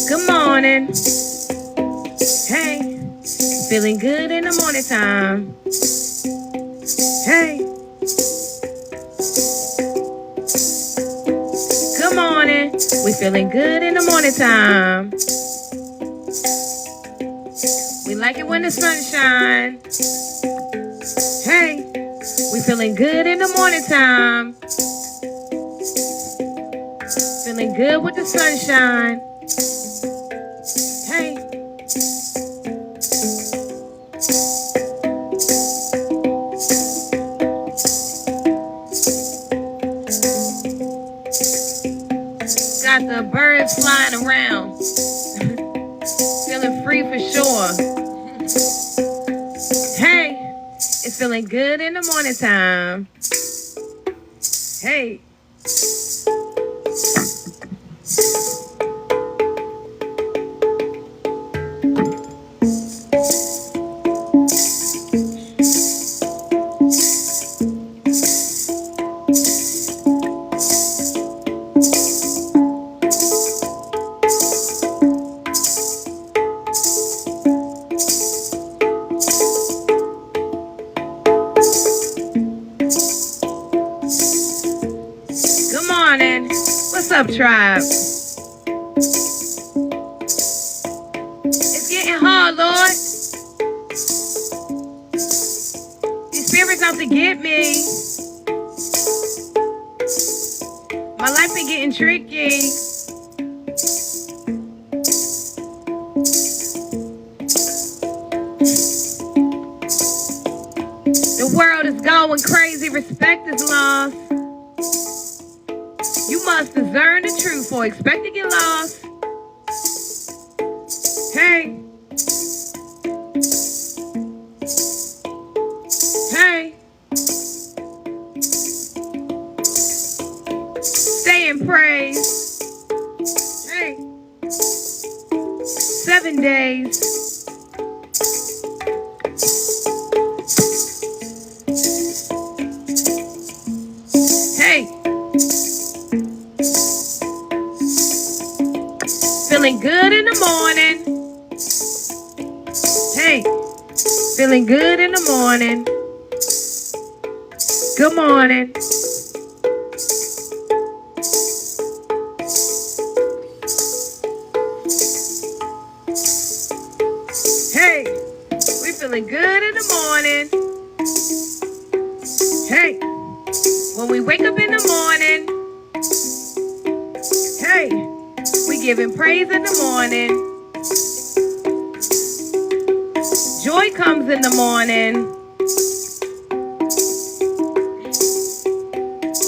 Good morning. Hey, feeling good in the morning time. Hey. Good morning. We feeling good in the morning time. We like it when the sun shines. Hey, we feeling good in the morning time. Feeling good with the sunshine. Hey. Got the birds flying around. Feeling free for sure. Hey, it's feeling good in the morning time. Hey. Good morning. What's up, tribe? It's getting hard, Lord. These spirits out to get me. My life been getting tricky. The world is going crazy. Respect is lost. You must discern the truth or expect to get lost. Hey. Hey. Stay in praise. Hey. 7 days. Hey. Feeling good in the morning. Hey. Feeling good in the morning. Good morning. Hey. We feeling good in the morning. Hey. When we wake up in the morning. Hey. We giving praise in the morning. Joy comes in the morning.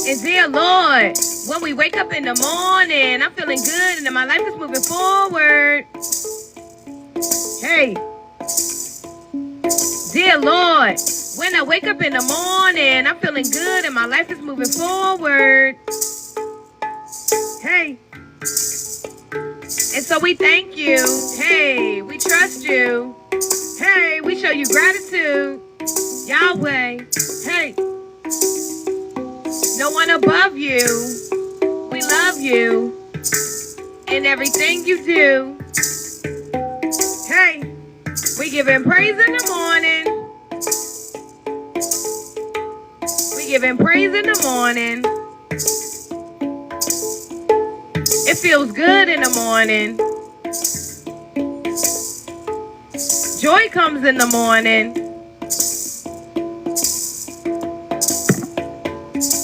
And dear Lord, when we wake up in the morning, I'm feeling good and my life is moving forward. Hey. Dear Lord, when I wake up in the morning, I'm feeling good and my life is moving forward. Hey. And so we thank you. Hey, we trust you. Hey, we show you gratitude. Yahweh. Hey. No one above you. We love you. In everything you do. Hey. We give him praise in the morning. We give him praise in the morning. It feels good in the morning. Joy comes in the morning.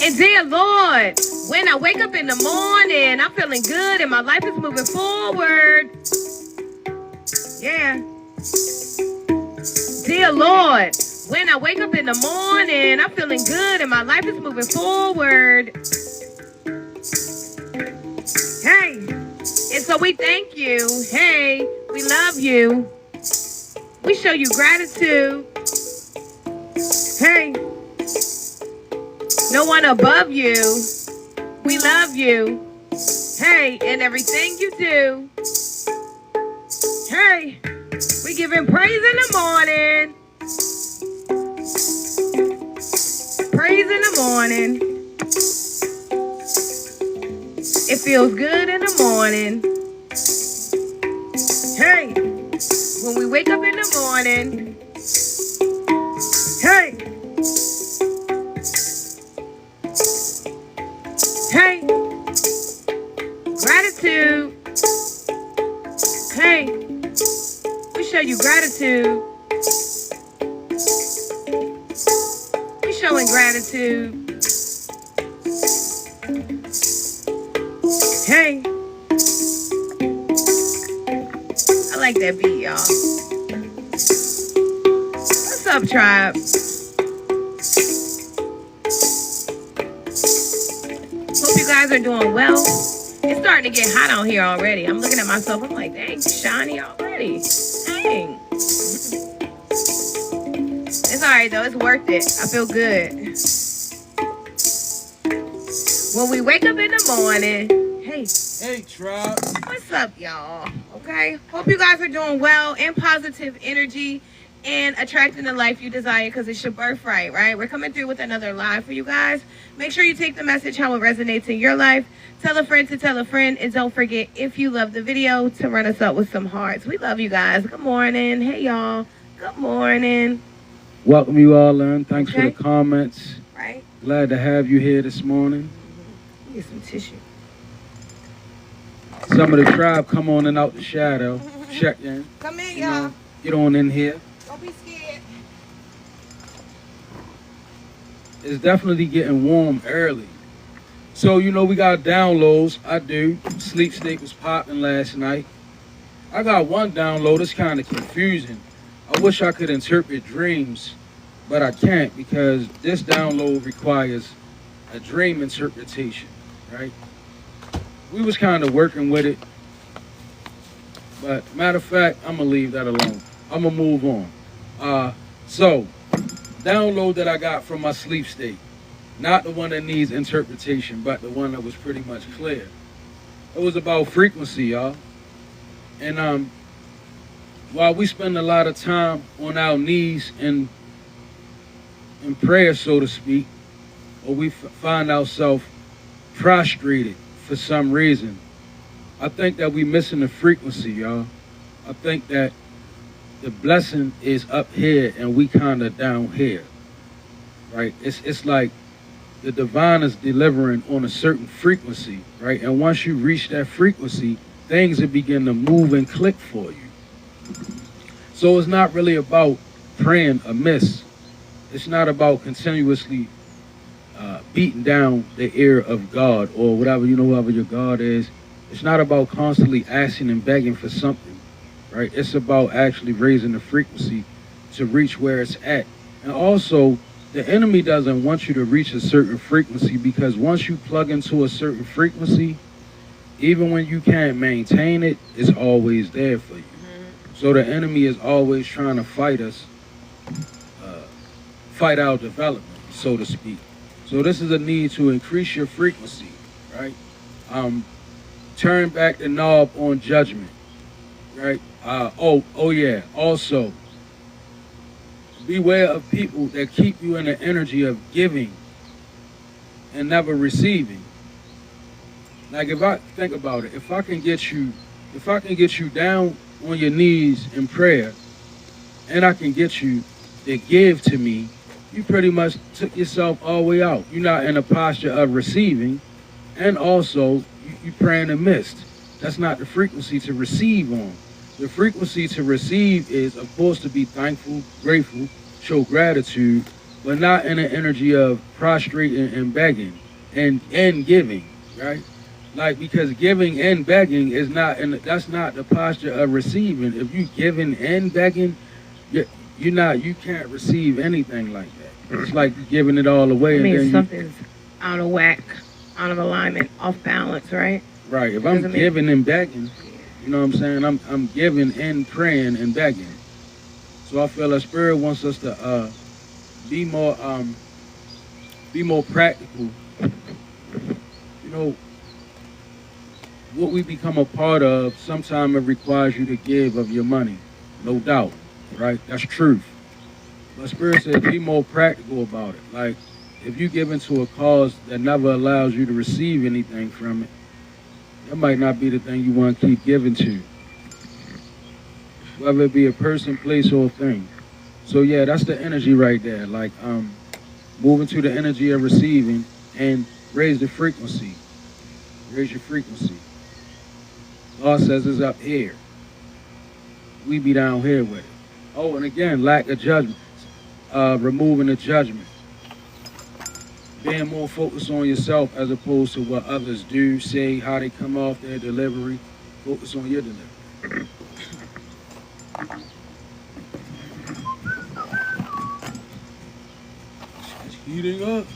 And dear Lord, when I wake up in the morning, I'm feeling good and my life is moving forward. Yeah. Dear Lord, when I wake up in the morning, I'm feeling good and my life is moving forward. Hey, and so we thank you. Hey, we love you. We show you gratitude. Hey, no one above you. We love you. Hey, in everything you do. Hey, we give him praise in the morning. Praise breeze in the morning. It feels good in the morning. Hey, when we wake up in the morning. Hey. Hey. Gratitude. Hey. We show you gratitude. We showing gratitude. Hey. I like that beat, y'all. What's up, tribe? Hope you guys are doing well. It's starting to get hot out here already. I'm looking at myself. I'm like, dang, shiny already. Dang. It's all right, though. It's worth it. I feel good. When we wake up in the morning, hey. Hey, tribe. What's up, y'all? Okay. Hope you guys are doing well, in positive energy and attracting the life you desire, because it's your birthright, right? We're coming through with another live for you guys. Make sure you take the message how it resonates in your life. Tell a friend to tell a friend. And don't forget, if you love the video, to run us up with some hearts. We love you guys. Good morning. Hey, y'all. Good morning. Welcome you all in. Thanks for the comments. Right. Glad to have you here this morning. Get some tissue. Some of the tribe come on and out the shadow. Check in. Come in, y'all. Get on in here. Don't be scared. It's definitely getting warm early. So, we got downloads. I do. Sleep State was popping last night. I got one download. It's kind of confusing. I wish I could interpret dreams, but I can't, because this download requires a dream interpretation, right? We was kind of working with it, but matter of fact, I'm gonna leave that alone. I'm gonna move on. So, download that I got from my sleep state, not the one that needs interpretation, but the one that was pretty much clear. It was about frequency, y'all. And while we spend a lot of time on our knees in prayer, so to speak, or we find ourselves prostrated for some reason, I think that we missing the frequency, y'all. I think that the blessing is up here and we kind of down here, right? It's like the divine is delivering on a certain frequency, right? And once you reach that frequency, things will begin to move and click for you. So it's not really about praying amiss. It's not about continuously beating down the ear of God or whatever, whoever your God is. It's not about constantly asking and begging for something, right? It's about actually raising the frequency to reach where it's at. And also, the enemy doesn't want you to reach a certain frequency, because once you plug into a certain frequency, even when you can't maintain it, it's always there for you. So the enemy is always trying to fight us, fight our development, so to speak. So this is a need to increase your frequency, right? Turn back the knob on judgment, right? Oh yeah. Also, beware of people that keep you in the energy of giving and never receiving. Like, if I think about it, if I can get you down on your knees in prayer, and I can get you to give to me, you pretty much took yourself all the way out. You're not in a posture of receiving, and also you praying amiss. That's not the frequency to receive on. The frequency to receive is, of course, to be thankful, grateful, show gratitude, but not in an energy of prostrating and begging and giving, right? Like, because giving and begging is that's not the posture of receiving. If you giving and begging, you can't receive anything like that. It's like you're giving it all away. I mean, something's out of whack, out of alignment, off balance, right? Right. If I'm giving and begging, you know what I'm saying? I'm giving and praying and begging. So I feel the Spirit wants us to be more practical. What we become a part of, sometimes it requires you to give of your money, no doubt, right? That's truth. But Spirit says be more practical about it. Like, if you give into a cause that never allows you to receive anything from it, that might not be the thing you want to keep giving to, whether it be a person, place, or a thing. So yeah, that's the energy right there. Like moving to the energy of receiving and raise the frequency. Raise your frequency. God says it's up here. We be down here with it. Oh, and again, lack of judgment. Removing the judgment. Being more focused on yourself as opposed to what others do, say, how they come off their delivery. Focus on your delivery. It's heating up.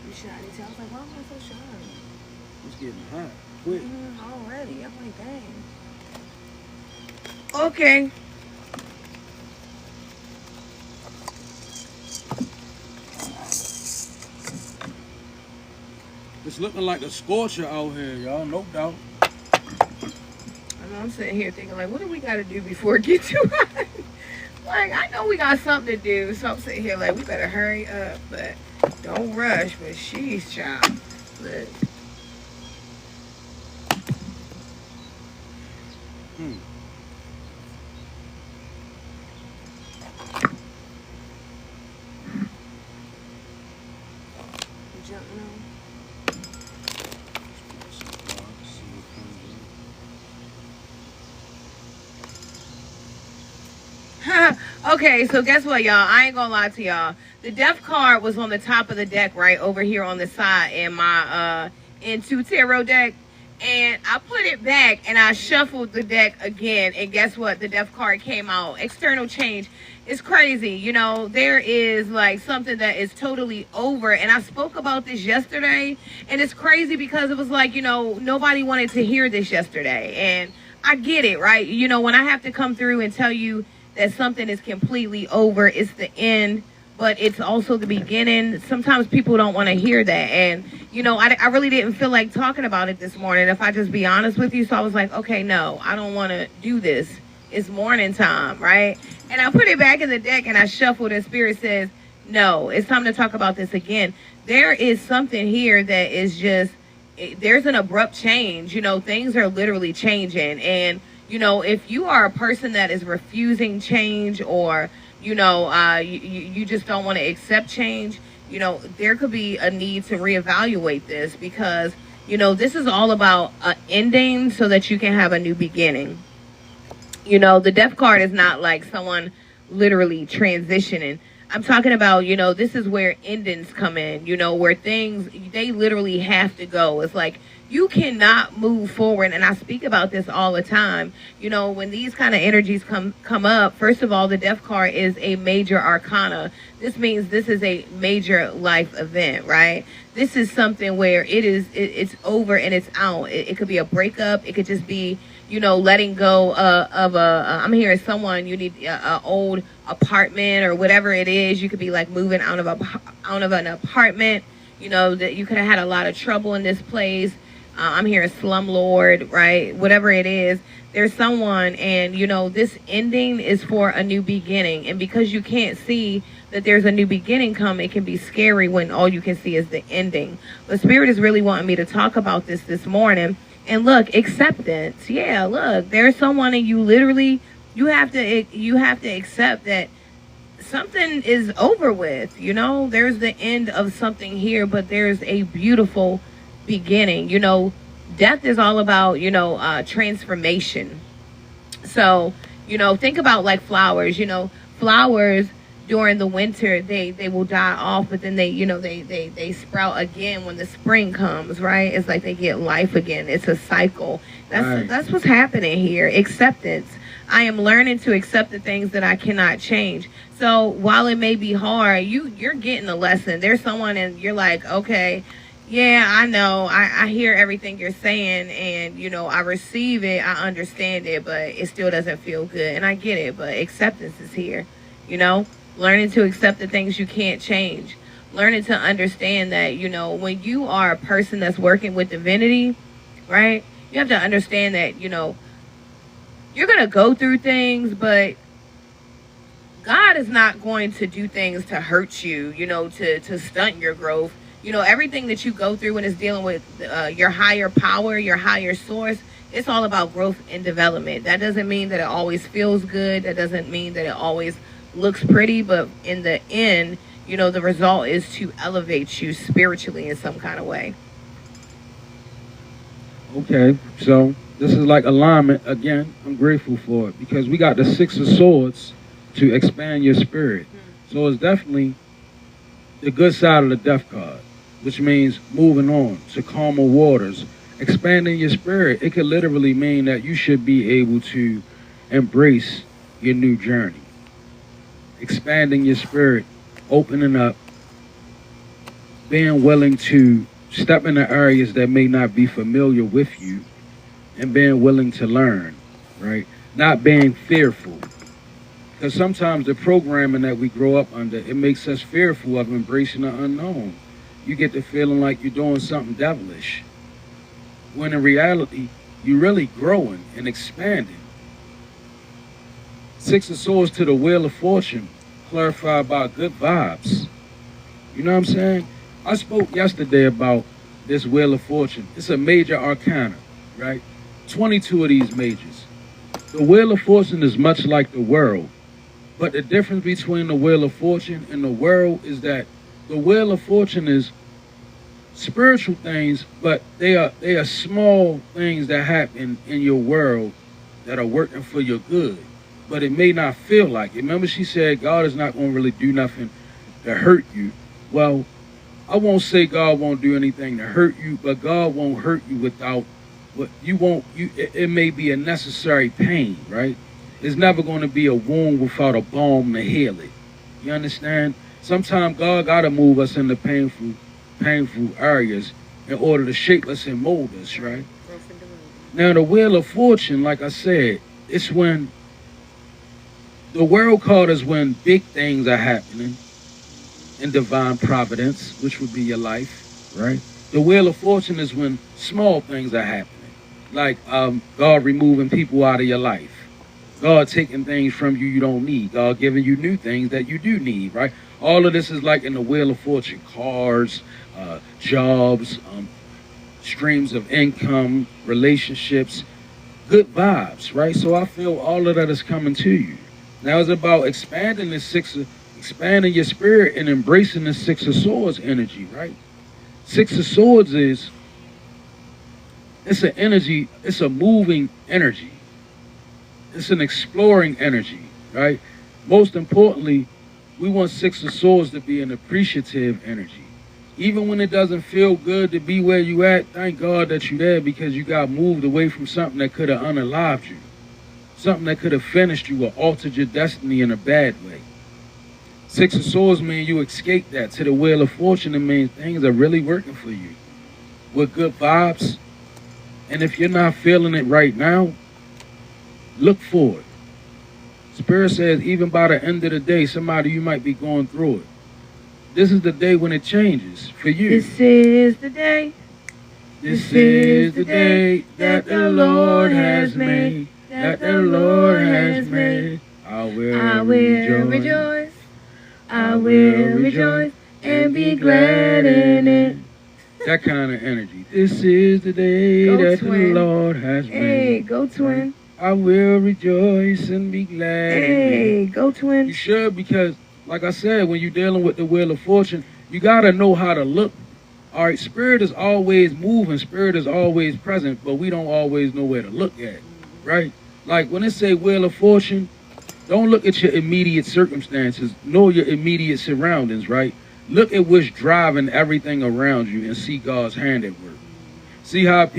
You shiny. I was like, why am I so shy? It's getting hot. Quick. Already. I'm like, dang. Okay. It's looking like a scorcher out here, y'all, no doubt. I know I'm sitting here thinking, like, what do we got to do before it gets too hot? Like, I know we got something to do, so I'm sitting here like, we better hurry up, but don't rush. But she's child. Look. Okay, so guess what, y'all? I ain't gonna lie to y'all. The death card was on the top of the deck right over here on the side in my N2 tarot deck. And I put it back and I shuffled the deck again. And guess what? The death card came out. External change. It's crazy. You know, there is like something that is totally over. And I spoke about this yesterday. And it's crazy because it was like, you know, nobody wanted to hear this yesterday. And I get it, right? You know, when I have to come through and tell you that something is completely over, it's the end, but it's also the beginning. Sometimes people don't want to hear that. And, you know, I really didn't feel like talking about it this morning, if I just be honest with you. So I was like, okay, no, I don't want to do this. It's morning time, right? And I put it back in the deck and I shuffled and Spirit says, no, it's time to talk about this again. There is something here that is just, there's an abrupt change. You know, things are literally changing. And, you know, if you are a person that is refusing change or, you know, you just don't want to accept change, you know, there could be a need to reevaluate this because, you know, this is all about an ending so that you can have a new beginning. You know, the death card is not like someone literally transitioning. I'm talking about, you know, this is where endings come in, you know, where things, they literally have to go. It's like, you cannot move forward. And I speak about this all the time. You know, when these kind of energies come up, first of all, the death card is a major arcana. This means this is a major life event, right? This is something where it's over and it's out. It could be a breakup. It could just be, you know, letting go of I'm hearing someone, you need a old apartment or whatever it is. You could be like moving out of an apartment, you know, that you could have had a lot of trouble in this place. I'm hearing slumlord, right? Whatever it is, there's someone, and you know, this ending is for a new beginning. And because you can't see that there's a new beginning come, it can be scary when all you can see is the ending. But Spirit is really wanting me to talk about this morning. And look, acceptance. Yeah, look, there's someone, and you literally, you have to accept that something is over with. You know, there's the end of something here, but there's a beautiful beginning. You know, death is all about, you know, transformation. So, you know, think about like flowers. You know, flowers during the winter, they will die off, but then they sprout again when the spring comes, right? It's like they get life again. It's a cycle. That's what's happening here. Acceptance. I am learning to accept the things that I cannot change. So while it may be hard, you're getting a lesson. There's someone and you're like, okay, yeah, I know. I hear everything you're saying, and, you know, I receive it. I understand it, but it still doesn't feel good. And I get it, but acceptance is here, you know? Learning to accept the things you can't change. Learning to understand that, you know, when you are a person that's working with divinity, right? You have to understand that, you know, you're going to go through things, but God is not going to do things to hurt you, to stunt your growth. Everything that you go through when it's dealing with your higher power, your higher source, it's all about growth and development. That doesn't mean that it always feels good. That doesn't mean that it always looks pretty. But in the end, the result is to elevate you spiritually in some kind of way. Okay, so this is like alignment again. I'm grateful for it because we got the Six of Swords to expand your spirit. So it's definitely the good side of the death card, which means moving on to calmer waters, expanding your spirit. It could literally mean that you should be able to embrace your new journey, expanding your spirit, opening up, being willing to step into areas that may not be familiar with you, and being willing to learn, right? Not being fearful. Because sometimes the programming that we grow up under, it makes us fearful of embracing the unknown. You get the feeling like you're doing something devilish, when in reality, you're really growing and expanding. Six of Swords to the Wheel of Fortune, clarified by good vibes. You know what I'm saying? I spoke yesterday about this Wheel of Fortune. It's a major arcana, right? 22 of these majors. The Wheel of Fortune is much like the world, but the difference between the Wheel of Fortune and the world is that the Wheel of Fortune is spiritual things, but they are small things that happen in your world that are working for your good, but it may not feel like it. Remember, she said God is not going to really do nothing to hurt you. Well, I won't say God won't do anything to hurt you, but God won't hurt you without what you won't. It may be a necessary pain, right? It's never going to be a wound without a balm to heal it. You understand? Sometimes God got to move us into painful areas in order to shape us and mold us, right? Now, the Wheel of Fortune, like I said, it's when the world card is when big things are happening in divine providence, which would be your life, right? The Wheel of Fortune is when small things are happening, like God removing people out of your life, God taking things from you don't need, God giving you new things that you do need, right? All of this is like in the Wheel of Fortune: cars, jobs, streams of income, relationships, good vibes, right? So I feel all of that is coming to you. Now it's about expanding expanding your spirit and embracing the Six of Swords energy, right? Six of Swords it's an energy, it's a moving energy. It's an exploring energy, right? Most importantly, we want Six of Swords to be an appreciative energy. Even when it doesn't feel good to be where you at, thank God that you're there, because you got moved away from something that could have unalived you. Something that could have finished you or altered your destiny in a bad way. Six of Swords mean you escape that. To the Wheel of Fortune, it means things are really working for you with good vibes. And if you're not feeling it right now, look for it. Spirit says even by the end of the day, somebody, you might be going through it. This is the day when it changes for you. This is the day. This is the day that the Lord has made. That the Lord has made. I will rejoice. I will rejoice and be glad in it. That kind of energy. This is the day that the Lord has made. Hey, go twin. I will rejoice and be glad. Hey, go twin. You should, because, like I said, when you're dealing with the Wheel of Fortune, you got to know how to look. All right, spirit is always moving. Spirit is always present, but we don't always know where to look at, right? Like when it say Wheel of Fortune, don't look at your immediate circumstances. Know your immediate surroundings, right? Look at what's driving everything around you and see God's hand at work. See how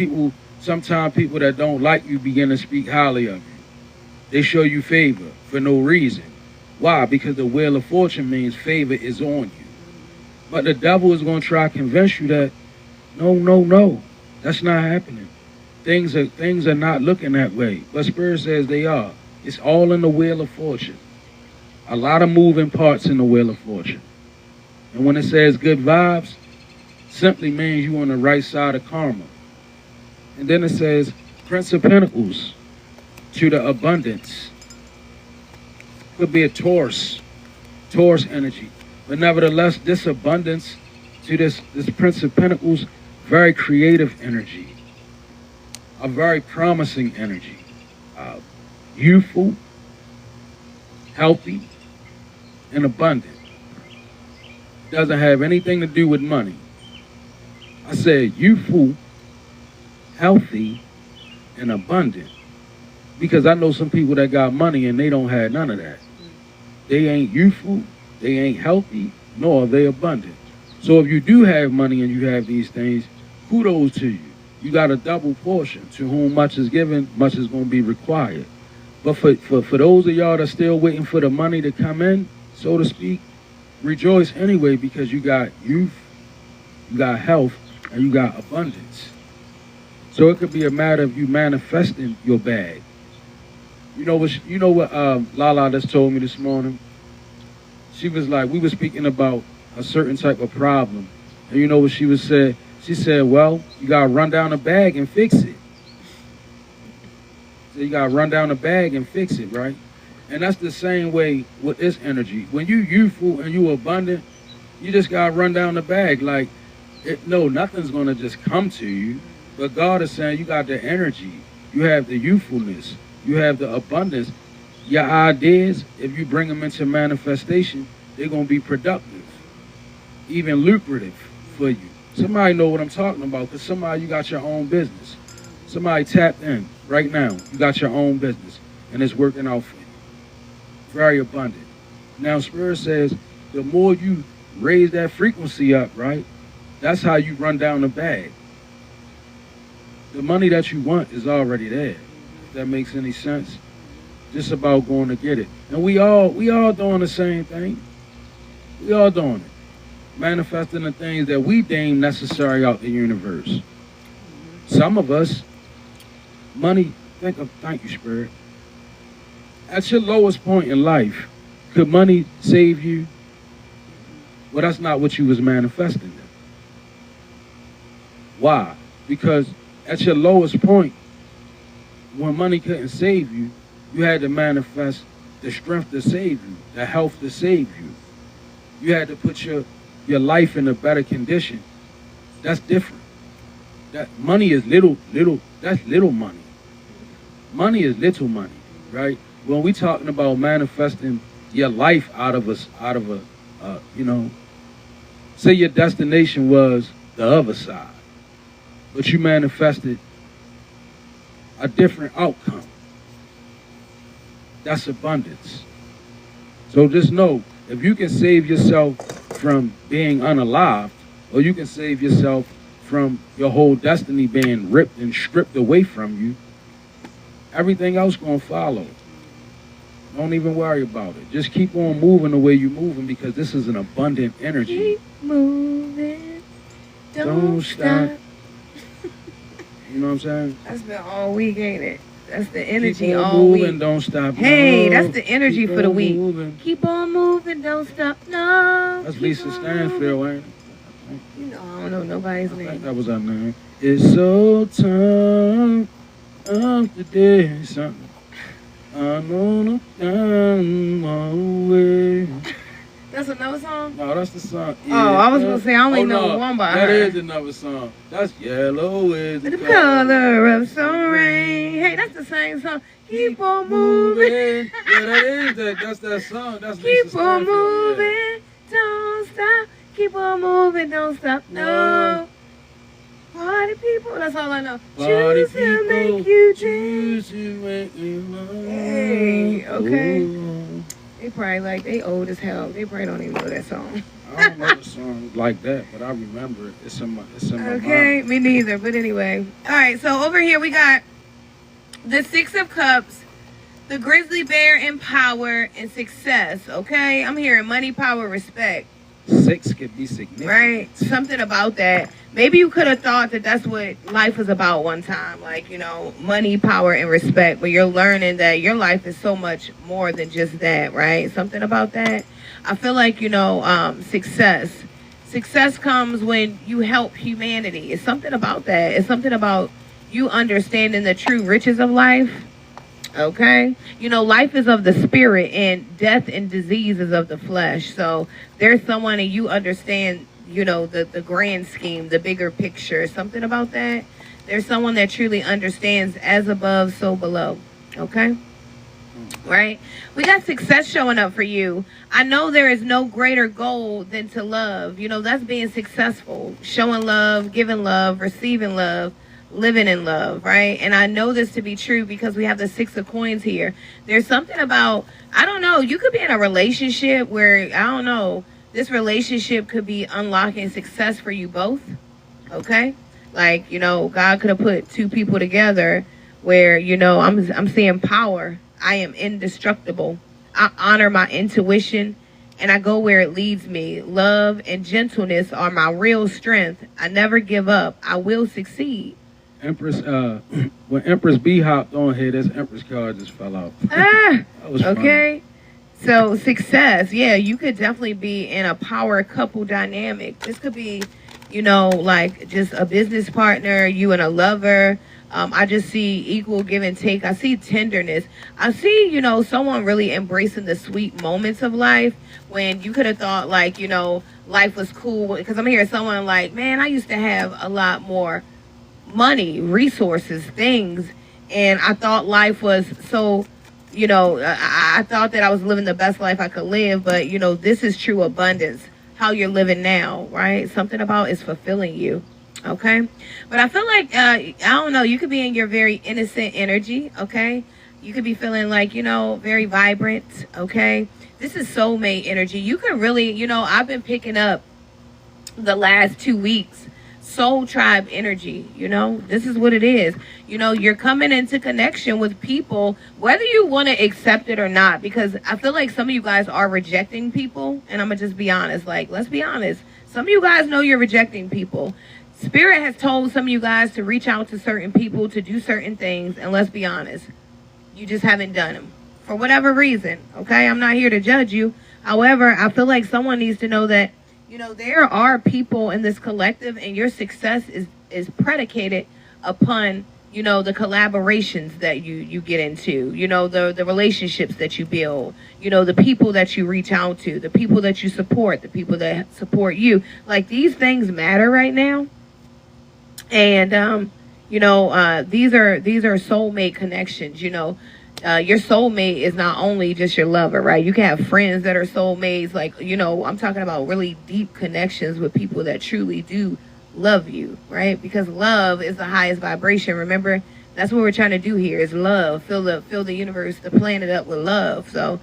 sometimes people that don't like you begin to speak highly of you. They show you favor for no reason. Why? Because the Wheel of Fortune means favor is on you. But the devil is going to try to convince you that, no, that's not happening. Things are not looking that way. But Spirit says they are. It's all in the Wheel of Fortune. A lot of moving parts in the Wheel of Fortune. And when it says good vibes, simply means you on the right side of karma. And then it says Prince of Pentacles to the abundance. could be a Taurus energy. But nevertheless, this abundance to this Prince of Pentacles, very creative energy, a very promising energy, youthful, healthy, and abundant. Doesn't have anything to do with money. I said youthful, healthy, and abundant. Because I know some people that got money and they don't have none of that. They ain't youthful, they ain't healthy, nor are they abundant. So if you do have money and you have these things, kudos to you. You got a double portion. To whom much is given, much is going to be required. But for those of y'all that's still waiting for the money to come in, so to speak, rejoice anyway, because you got youth, you got health, and you got abundance. So it could be a matter of you manifesting your bag. You know what Lala just told me this morning? She was like, we were speaking about a certain type of problem. And you know what she was said? She said, well, you got to run down the bag and fix it. So you got to run down the bag and fix it, right? And that's the same way with this energy. When you youthful and you abundant, you just got to run down the bag. Like, no, nothing's going to just come to you. But God is saying you got the energy. You have the youthfulness. You have the abundance. Your ideas, if you bring them into manifestation, they're going to be productive, even lucrative for you. Somebody know what I'm talking about, because somebody, you got your own business. Somebody tapped in right now. You got your own business, and it's working out for you. Very abundant. Now, Spirit says, the more you raise that frequency up, right, that's how you run down the bag. The money that you want is already there. If that makes any sense. Just about going to get it. And we all doing the same thing. We all doing it. Manifesting the things that we deem necessary out the universe. Some of us, money, thank you, Spirit. At your lowest point in life, could money save you? Well, that's not what you was manifesting then. Why? Because at your lowest point, when money couldn't save you, you had to manifest the strength to save you, the health to save you. You had to put your life in a better condition. That's different. That money is little, that's little money. Money is little money, right? When we talking about manifesting your life out of say your destination was the other side, but you manifested a different outcome. That's abundance. So just know, if you can save yourself from being unalived, or you can save yourself from your whole destiny being ripped and stripped away from you, everything else gonna follow. Don't even worry about it. Just keep on moving the way you're moving, because this is an abundant energy. Keep moving. Don't stop. You know what I'm saying? That's been all week, ain't it? That's the energy keep on all moving, week. Don't stop. Hey, no. that's the energy Keep for the on week. Moving. Keep on moving, don't stop. No. That's keep Lisa on Stanfield, ain't it? You know, I don't know nobody's I think name. that was her name. It's so time of the day, something. I know the time away. That's another song? No, that's the song. Oh, I was gonna say I only know one by That her. is another song. That's Yellow is The color of some rain. Hey, that's the same song. Keep on moving. Yeah, that is that. That's that song. That's Keep Lisa on Stanfield, yeah. moving. Don't stop. Keep on moving. Don't stop. No. Party people. That's all I know. Party Choose to make people, you choose change. to make you love. Hey, okay. Ooh. They probably like, they old as hell. They probably don't even know that song. I don't know the song like that, but I remember it. It's in my Okay, mind. me neither. But anyway. All right, so over here we got the Six of Cups, the Grizzly Bear in power and success. Okay, I'm hearing money, power, respect. 6 could be significant. Right? Something about that. Maybe you could have thought that that's what life was about one time. Like, you know, money, power, and respect. But you're learning that your life is so much more than just that, right? Something about that. I feel like, you know, success. Success comes when you help humanity. It's something about that. It's something about you understanding the true riches of life. Okay? You know, life is of the spirit and death and disease is of the flesh. So there's someone and you understand, you know, the grand scheme, the bigger picture, something about that. There's someone that truly understands as above, so below. Okay? Right? We got success showing up for you. I know there is no greater goal than to love. You know, that's being successful. Showing love, giving love, receiving love, living in love, right? And I know this to be true because we have the 6 of coins here. There's something about, I don't know, you could be in a relationship where, I don't know, this relationship could be unlocking success for you both. Okay? Like, you know, God could have put 2 people together where, you know, I'm seeing power. I am indestructible. I honor my intuition and I go where it leads me. Love and gentleness are my real strength. I never give up. I will succeed. Empress, when Empress B hopped on here, this Empress card just fell out. Ah, That was okay. So success, yeah, you could definitely be in a power couple dynamic. This could be, you know, like just a business partner, you and a lover. I just see equal give and take. I see tenderness. I see, you know, someone really embracing the sweet moments of life when you could have thought like, you know, life was cool. Because I'm hearing someone like, man, I used to have a lot more money, resources, things. And I thought life was so, you know, I thought that I was living the best life I could live. But, you know, this is true abundance, how you're living now, right? Something about is fulfilling you. Okay, but I feel like I don't know, you could be in your very innocent energy. Okay, you could be feeling like, you know, very vibrant. Okay, this is soulmate energy. You can really, you know, I've been picking up the last 2 weeks soul tribe energy. You know, this is what it is. You know, you're coming into connection with people whether you want to accept it or not, because I feel like some of you guys are rejecting people, and I'm gonna just be honest, like, let's be honest, some of you guys know you're rejecting people. Spirit has told some of you guys to reach out to certain people, to do certain things, and let's be honest, you just haven't done them for whatever reason. Okay, I'm not here to judge you. However, I feel like someone needs to know that, you know, there are people in this collective, and your success is predicated upon, you know, the collaborations that you get into, you know, the relationships that you build, you know, the people that you reach out to, the people that you support, the people that support you. Like, these things matter right now. And you know, these are soulmate connections. You know, your soulmate is not only just your lover, right? You can have friends that are soulmates. Like, you know, I'm talking about really deep connections with people that truly do love you, right? Because love is the highest vibration. Remember, that's what we're trying to do here is love. Fill the universe, the planet up with love. So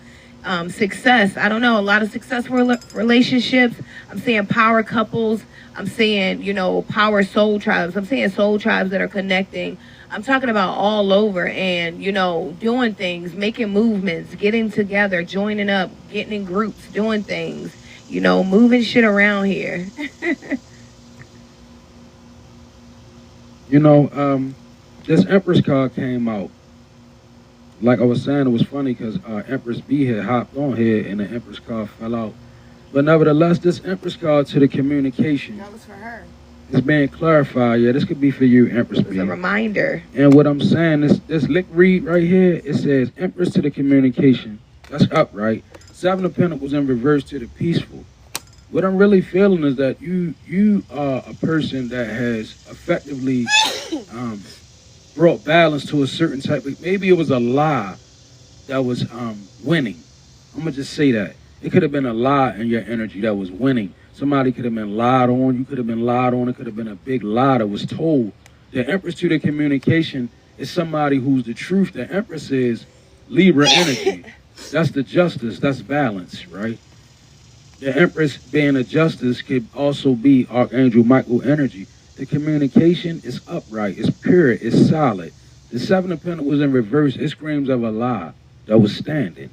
success, I don't know, a lot of successful relationships. I'm seeing power couples. I'm seeing, you know, power soul tribes. I'm seeing soul tribes that are connecting. I'm talking about all over and, you know, doing things, making movements, getting together, joining up, getting in groups, doing things, you know, moving shit around here. You know, this Empress card came out. Like I was saying, it was funny because Empress B had hopped on here and the Empress card fell out. But nevertheless, this Empress card to the communication. That was for her. It's being clarified. Yeah, this could be for you, Empress B. It's a reminder. And what I'm saying, this lick read right here, it says Empress to the communication. That's upright. 7 of Pentacles in reverse to the peaceful. What I'm really feeling is that you are a person that has effectively brought balance to a certain type of, maybe it was a lie that was winning. I'm gonna just say that. It could have been a lie in your energy that was winning. Somebody could have been lied on. You could have been lied on. It could have been a big lie that was told. The Empress to the communication is somebody who's the truth. The Empress is Libra energy. That's the justice. That's balance, right? The Empress being a justice could also be Archangel Michael energy. The communication is upright. It's pure. It's solid. The 7 of Pentacles in reverse, it screams of a lie that was standing.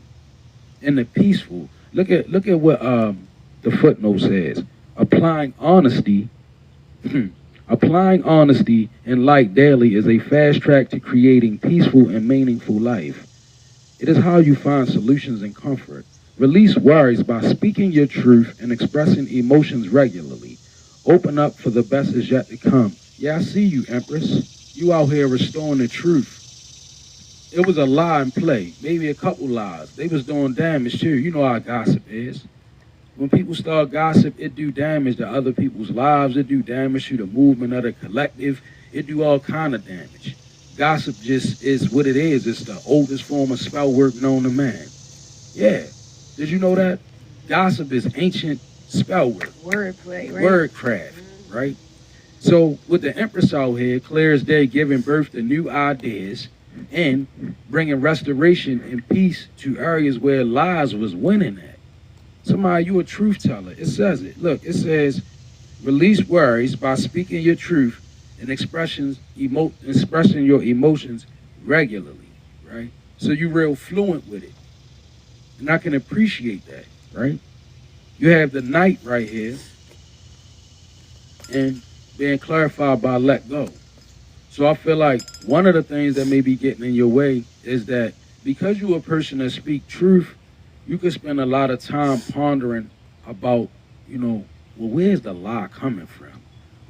And the peaceful. Look at what the footnote says. Applying honesty and light daily is a fast track to creating peaceful and meaningful life. It is how you find solutions and comfort. Release worries by speaking your truth and expressing emotions regularly. Open up for the best is yet to come. Yeah, I see you, Empress. You out here restoring the truth. it was a lie in play, maybe a couple lies. They was doing damage too. You know how gossip is. When people start gossip, it do damage to other people's lives. It do damage to the movement of the collective. It do all kind of damage. Gossip just is what it is. It's the oldest form of spell work known to man. Yeah. Did you know that? Gossip is ancient spell work. Wordplay, right? Wordcraft, right? So with the Empress out here, clear as day, giving birth to new ideas and bringing restoration and peace to areas where lies was winning at. Somebody, you a truth teller. It says it. Look, it says, release worries by speaking your truth and expressing your emotions regularly, right? So you're real fluent with it. And I can appreciate that, right? You have the night right here and being clarified by let go. So I feel like one of the things that may be getting in your way is that because you're a person that speak truth, you could spend a lot of time pondering about, well, where's the lie coming from?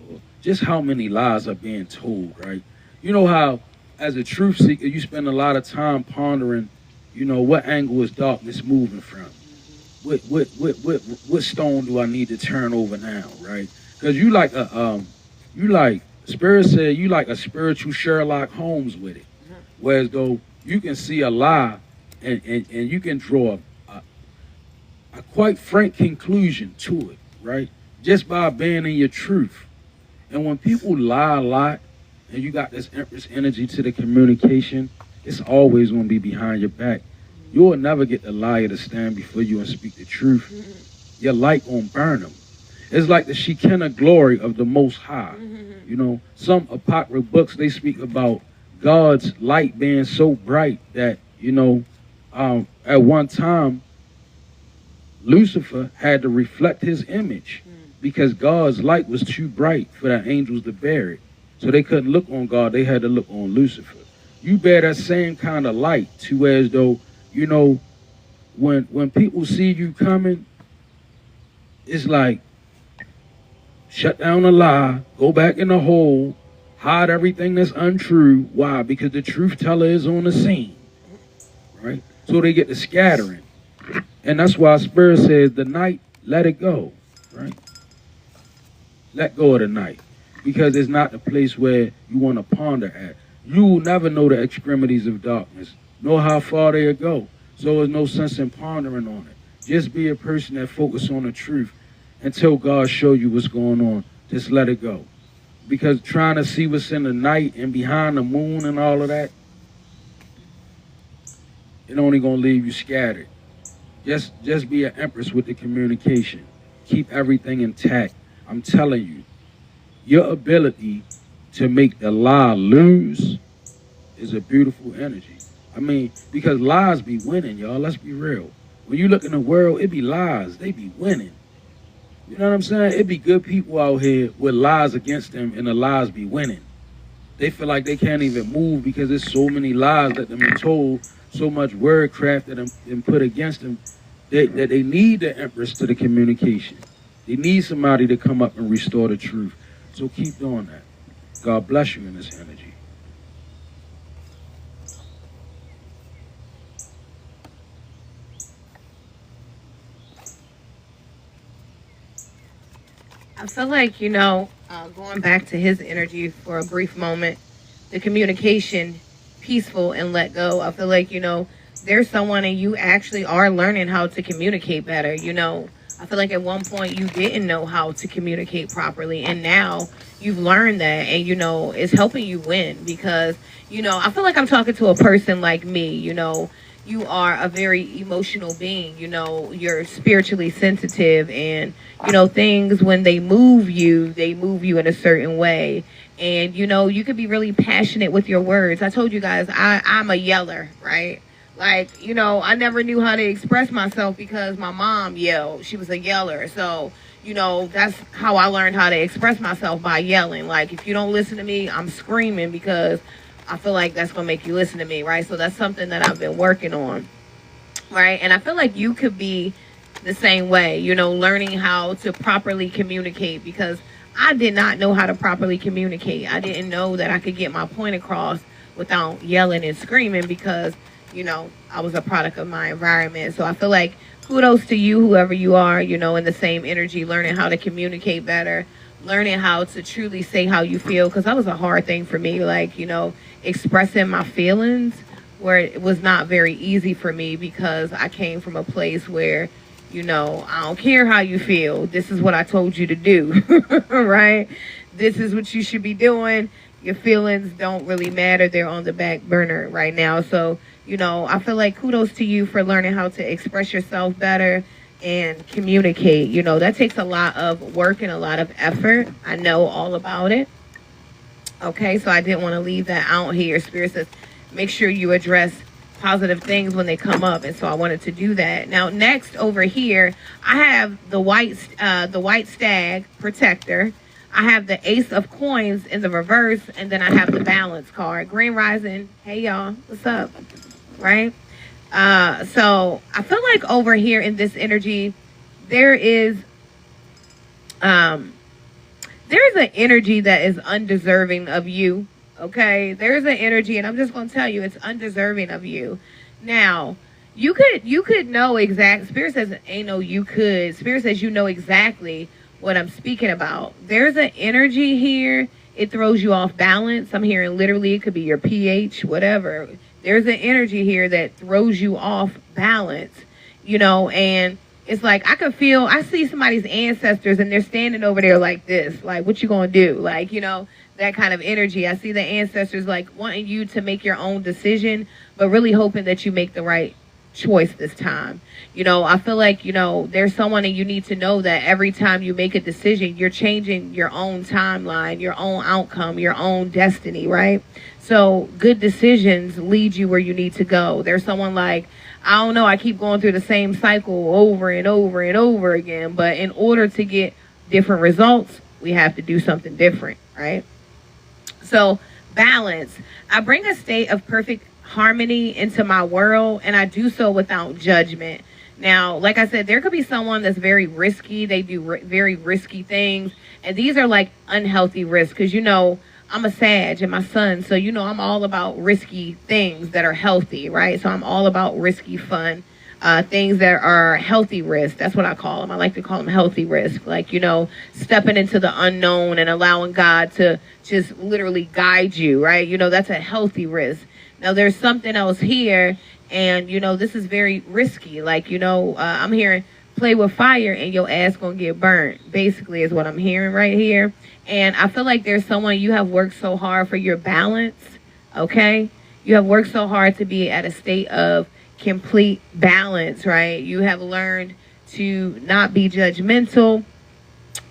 Or just how many lies are being told, right? You know how, as a truth seeker, you spend a lot of time pondering, what angle is darkness moving from? What stone do I need to turn over now, right? Because Spirit said you like a spiritual Sherlock Holmes with it. Whereas though you can see a lie and you can draw a quite frank conclusion to it, right? Just by being in your truth. And when people lie a lot and you got this Empress energy to the communication, it's always going to be behind your back. You will never get the liar to stand before you and speak the truth. Your light won't burn them. It's like the Shekinah glory of the Most High. Some apocryphal books, they speak about God's light being so bright that, at one time, Lucifer had to reflect his image because God's light was too bright for the angels to bear it. So they couldn't look on God. They had to look on Lucifer. You bear that same kind of light to where as though, when people see you coming, it's like, shut down the lie, go back in the hole, hide everything that's untrue. Why? Because the truth teller is on the scene, right? So they get to scattering. And that's why Spirit says the night, let it go, right? Let go of the night. Because it's not the place where you want to ponder at. You will never know the extremities of darkness, nor how far they'll go. So there's no sense in pondering on it. Just be a person that focuses on the truth until God show you what's going on. Just let it go. Because trying to see what's in the night and behind the moon and all of that, it only going to leave you scattered. Just be an empress with the communication. Keep everything intact. I'm telling you, your ability to make the lie lose is a beautiful energy. I mean, because lies be winning, y'all. Let's be real. When you look in the world, it be lies. They be winning. You know what I'm saying? It be good people out here with lies against them, and the lies be winning. They feel like they can't even move because there's so many lies that them been told, so much wordcraft that them put against them, that they need the empress to the communication. They need somebody to come up and restore the truth. So keep doing that. God bless you in this energy. I feel like, going back to his energy for a brief moment, the communication, peaceful and let go. I feel like, there's someone and you actually are learning how to communicate better. I feel like at one point you didn't know how to communicate properly, and now you've learned that, and it's helping you win because I feel like I'm talking to a person like me. You are a very emotional being. You're spiritually sensitive, and things, when they move you in a certain way. And you could be really passionate with your words. I told you guys I'm a yeller, right? Like, I never knew how to express myself because my mom yelled. She was a yeller. So, that's how I learned how to express myself, by yelling. Like, if you don't listen to me, I'm screaming because I feel like that's going to make you listen to me, right? So that's something that I've been working on, right? And I feel like you could be the same way, learning how to properly communicate, because I did not know how to properly communicate. I didn't know that I could get my point across without yelling and screaming because, I was a product of my environment. So I feel like kudos to you, whoever you are, in the same energy, learning how to communicate better, learning how to truly say how you feel. Because that was a hard thing for me, like, expressing my feelings where it was not very easy for me because I came from a place where, I don't care how you feel. This is what I told you to do, right? This is what you should be doing. Your feelings don't really matter. They're on the back burner right now. So, I feel like kudos to you for learning how to express yourself better and communicate. That takes a lot of work and a lot of effort. I know all about it. Okay, so I didn't want to leave that out here. Spirit says, make sure you address positive things when they come up, and so I wanted to do that. Now, next over here, I have the white stag protector. I have the ace of coins in the reverse, and then I have the balance card. Green rising. Hey y'all, what's up? Right? So I feel like over here in this energy, there's an energy that is undeserving of you. Okay, there's an energy, and I'm just going to tell you, it's undeserving of you. Now, you could know exact. Spirit says, ain't no you could. Spirit says you know exactly what I'm speaking about. There's an energy here. It throws you off balance. I'm hearing literally, it could be your pH, whatever. There's an energy here that throws you off balance, and it's like I see somebody's ancestors and they're standing over there like this, like, what you gonna do? Like, that kind of energy. I see the ancestors like wanting you to make your own decision, but really hoping that you make the right choice this time. I feel like, there's someone, and you need to know that every time you make a decision, you're changing your own timeline, your own outcome, your own destiny, right? So good decisions lead you where you need to go. There's someone like, I don't know, I keep going through the same cycle over and over and over again, but in order to get different results, we have to do something different, right? So balance. I bring a state of perfect harmony into my world, and I do so without judgment. Now, like I said, there could be someone that's very risky. They do very risky things, and these are like unhealthy risks because, I'm a Sag and my son, so I'm all about risky things that are healthy, right? So I'm all about risky fun, things that are healthy risks. That's what I call them. I like to call them healthy risks, like, stepping into the unknown and allowing God to just literally guide you, right? That's a healthy risk. Now, there's something else here, and, this is very risky. Like, I'm hearing play with fire and your ass gonna get burnt, basically, is what I'm hearing right here. And I feel like there's someone, you have worked so hard for your balance, okay? You have worked so hard to be at a state of complete balance, right? You have learned to not be judgmental.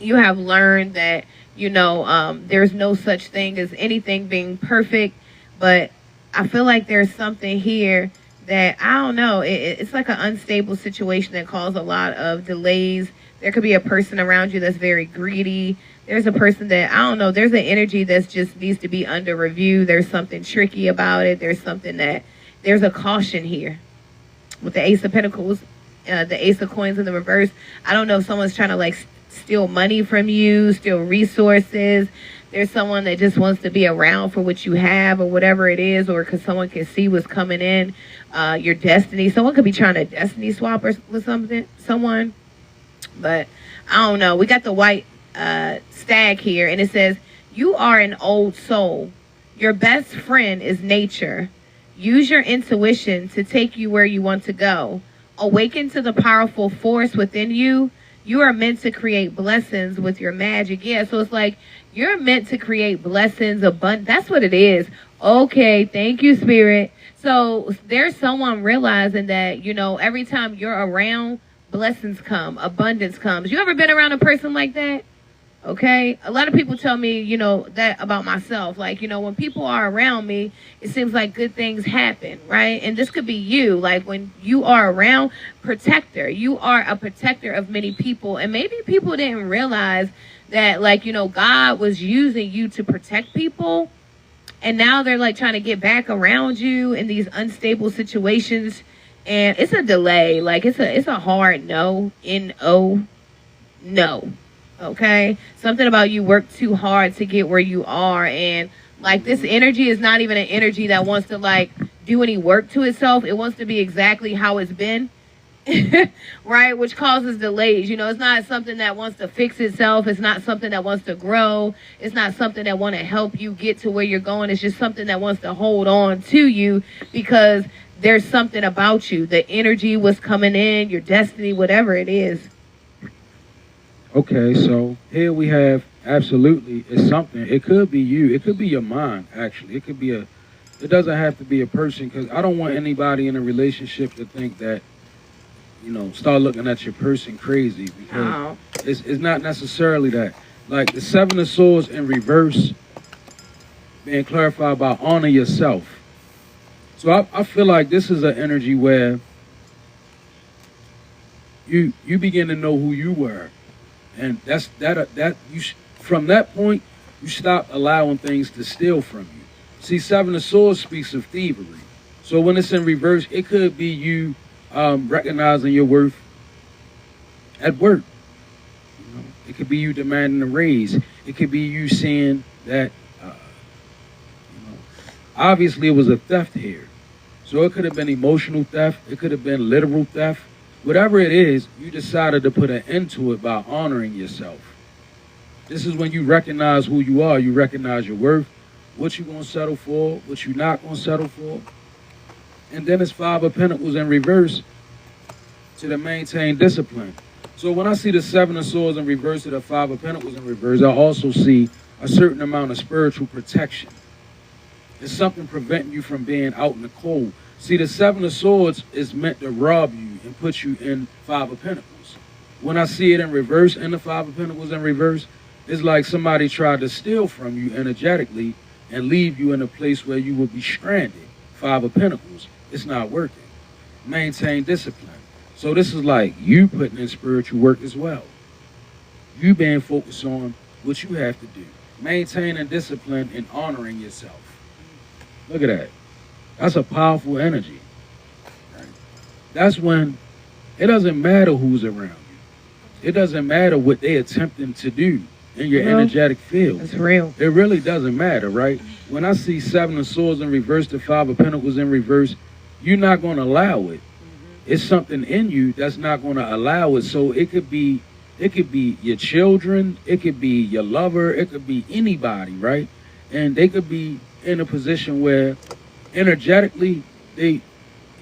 You have learned that, there's no such thing as anything being perfect, but I feel like there's something here that, I don't know, it's like an unstable situation that causes a lot of delays. There could be a person around you that's very greedy. There's a person that, I don't know, there's an energy that just needs to be under review. There's something tricky about it. There's a caution here. With the Ace of Pentacles, the Ace of Coins in the reverse, I don't know if someone's trying to like steal money from you, steal resources. There's someone that just wants to be around for what you have or whatever it is, or because someone can see what's coming in, your destiny. Someone could be trying to destiny swap with someone. But I don't know. We got the white stag here, and it says, you are an old soul. Your best friend is nature. Use your intuition to take you where you want to go. Awaken to the powerful force within you. You are meant to create blessings with your magic. Yeah, so it's like you're meant to create blessings, abundance. That's what it is. Okay, thank you, Spirit. So there's someone realizing that, every time you're around, blessings come, abundance comes. You ever been around a person like that? Okay, a lot of people tell me, that about myself. Like, when people are around me, it seems like good things happen, right? And this could be you. Like, when you are around, protector. You are a protector of many people. And maybe people didn't realize that, like, God was using you to protect people. And now they're, like, trying to get back around you in these unstable situations. And it's a delay. Like, it's a hard no. N-O. No. Okay, something about you work too hard to get where you are, and Like, this energy is not even an energy that wants to like do any work to itself. It wants to be exactly how it's been. Right, which causes delays. You know, it's not something that wants to fix itself. It's not something that wants to grow. It's not something that want to help you get to where you're going. It's just something that wants to hold on to you because there's something about you. The energy was coming in, your destiny, whatever it is. Okay, so here we have absolutely it's something. It could be you. It could be your mind. Actually, it could be a. It doesn't have to be a person because I don't want anybody in a relationship to think that, you know, start looking at your person crazy because it's not necessarily that. Like the Seven of Swords in reverse being clarified by honor yourself. So I feel like this is an energy where you begin to know who you were, and from that point you stop allowing things to steal from you. See, Seven of Swords speaks of thievery. So when it's in reverse, it could be you recognizing your worth at work. You know, it could be you demanding a raise. It could be you seeing that, obviously it was a theft here. So it could have been emotional theft. It could have been literal theft. Whatever it is, you decided to put an end to it by honoring yourself. This is when you recognize who you are. You recognize your worth, what you're going to settle for, what you're not going to settle for. And then it's Five of Pentacles in reverse to maintain discipline. So when I see the Seven of Swords in reverse to the Five of Pentacles in reverse, I also see a certain amount of spiritual protection. It's something preventing you from being out in the cold. See, the Seven of Swords is meant to rob you and put you in Five of Pentacles. When I see it in reverse and the Five of Pentacles in reverse, it's like somebody tried to steal from you energetically and leave you in a place where you will be stranded. Five of Pentacles. It's not working. Maintain discipline. So this is like you putting in spiritual work as well. You being focused on what you have to do. Maintaining discipline and honoring yourself. Look at that. That's a powerful energy. Right? That's when it doesn't matter who's around you. It doesn't matter what they're attempting to do in your energetic field. It's real. It really doesn't matter, right? When I see Seven of Swords in reverse to Five of Pentacles in reverse, you're not going to allow it. It's something in you that's not going to allow it. So it could be your children, it could be your lover, it could be anybody, right? And they could be in a position where energetically they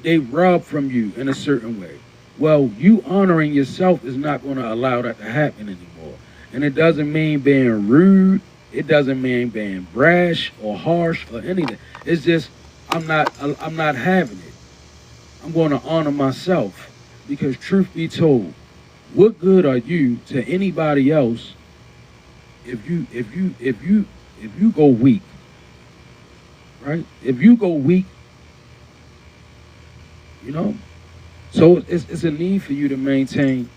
rob from you in a certain way. Well, you honoring yourself is not going to allow that to happen anymore. And it doesn't mean being rude. It doesn't mean being brash or harsh or anything. It's just I'm not having it. I'm going to honor myself because truth be told, what good are you to anybody else if you go weak? Right? If you go weak, you know, so it's a need for you to maintain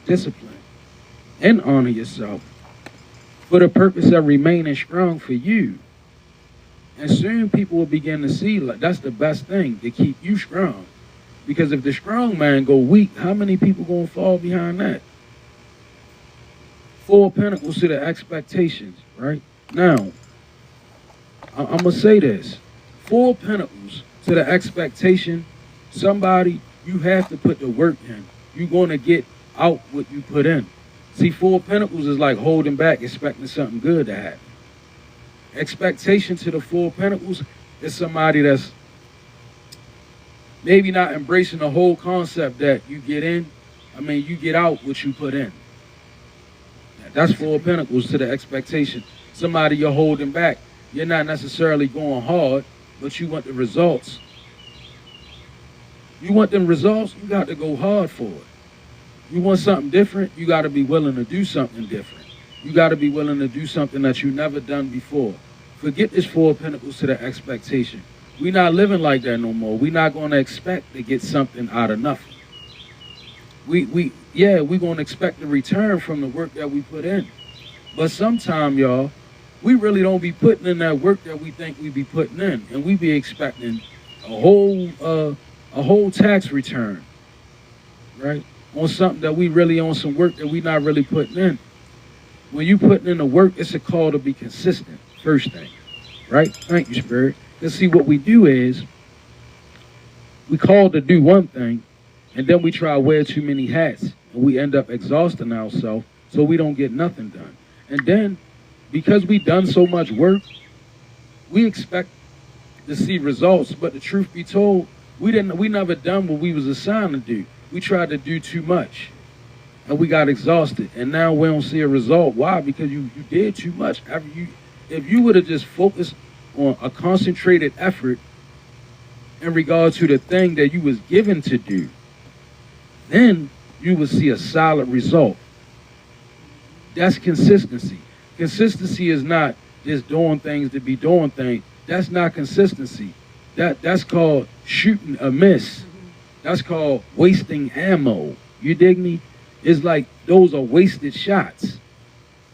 discipline and honor yourself for the purpose of remaining strong for you. And soon people will begin to see like that's the best thing to keep you strong. Because if the strong man go weak, how many people gonna fall behind that? Four of Pentacles to the expectations, right? Now, I'm gonna say this. Four of Pentacles to the expectation, somebody, you have to put the work in. You're gonna get out what you put in. See, Four of Pentacles is like holding back, expecting something good to happen. Expectation to the Four of Pentacles is somebody that's maybe not embracing the whole concept that you get in. You get out what you put in. That's Four of Pentacles to the expectation. Somebody you're holding back. You're not necessarily going hard, but you want the results. You want them results, you got to go hard for it. You want something different, you got to be willing to do something different. You got to be willing to do something that you've never done before. Forget this Four of Pentacles to the expectation. We're not living like that no more. We're not going to expect to get something out of nothing. We're going to expect a return from the work that we put in. But sometimes, y'all, we really don't be putting in that work that we think we be putting in. And we be expecting a whole tax return, right? On something that we really, on some work that we not really putting in. When you putting in the work, it's a call to be consistent, first thing, right? Thank you, Spirit. Let's see what we do is we called to do one thing, and then we try to wear too many hats, and we end up exhausting ourselves, so we don't get nothing done. And then, because we done so much work, we expect to see results. But the truth be told, we never done what we was assigned to do. We tried to do too much, and we got exhausted. And now we don't see a result. Why? Because you did too much. If you would have just focused on a concentrated effort in regards to the thing that you was given to do, then you will see a solid result. That's consistency. Consistency is not just doing things to be doing things. That's not consistency. That's called shooting a miss. That's called wasting ammo. You dig me? It's like those are wasted shots,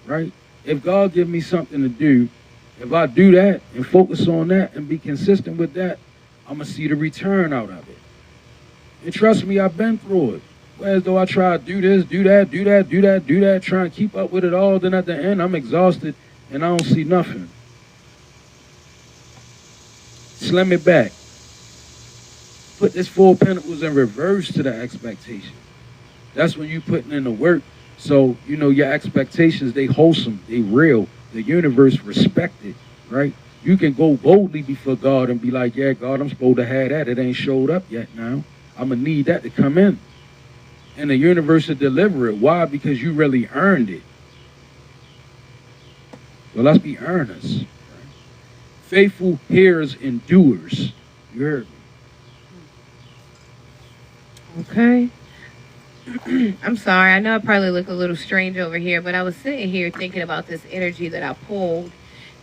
right? If God give me something to do, if I do that and focus on that and be consistent with that, I'm going to see the return out of it. And trust me, I've been through it. Whereas though I try to do this, do that, try and keep up with it all, then at the end, I'm exhausted and I don't see nothing. Slim it back. Put this 4 of Pentacles in reverse to the expectation. That's when you putting in the work. So, you know, your expectations, they wholesome, they real. The universe respect it, right? You can go boldly before God and be like, yeah, God, I'm supposed to have that. It ain't showed up yet now. I'm going to need that to come in. And the universe will deliver it. Why? Because you really earned it. Well, let's be earnest. Right? Faithful hearers and doers. You heard me. Okay. I'm sorry. I know I probably look a little strange over here, but I was sitting here thinking about this energy that I pulled.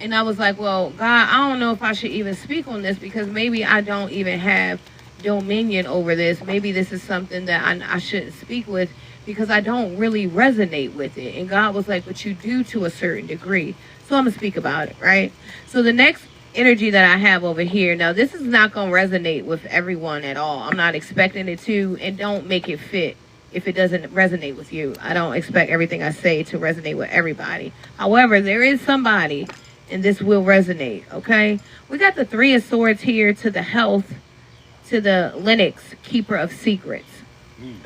And I was like, well, God, I don't know if I should even speak on this because maybe I don't even have dominion over this. Maybe this is something that I shouldn't speak with because I don't really resonate with it. And God was like, but you do to a certain degree. So I'm going to speak about it, right? So the next energy that I have over here, now this is not going to resonate with everyone at all. I'm not expecting it to, and don't make it fit if it doesn't resonate with you. I don't expect everything I say to resonate with everybody. However, there is somebody, and this will resonate, okay? We got the 3 of Swords here to the health, to the Lynx, keeper of secrets,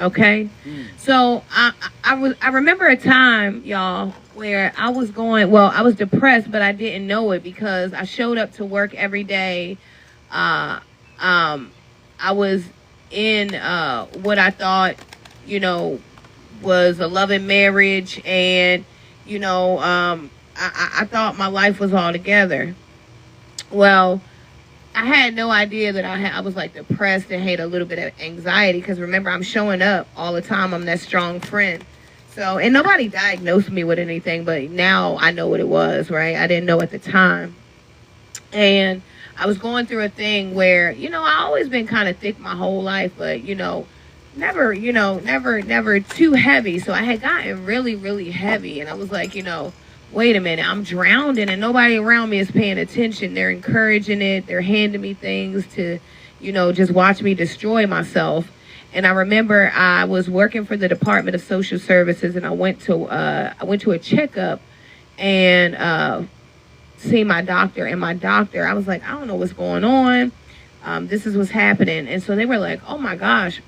okay? So I remember a time, y'all, where I was I was depressed, but I didn't know it because I showed up to work every day. I was in what I thought, you know, was a loving marriage, and, you know, I thought my life was all together. Well, I had no idea that I was like depressed and had a little bit of anxiety because remember, I'm showing up all the time. I'm that strong friend. So, and nobody diagnosed me with anything, but now I know what it was, right? I didn't know at the time. And I was going through a thing where, you know, I always been kind of thick my whole life, but, you know, never too heavy. So I had gotten really, really heavy. And I was like, you know, wait a minute, I'm drowning and nobody around me is paying attention. They're encouraging it. They're handing me things to, you know, just watch me destroy myself. And I remember I was working for the Department of Social Services, and I went to a checkup and see my doctor. And my doctor, I was like, I don't know what's going on. This is what's happening. And so they were like, oh my gosh,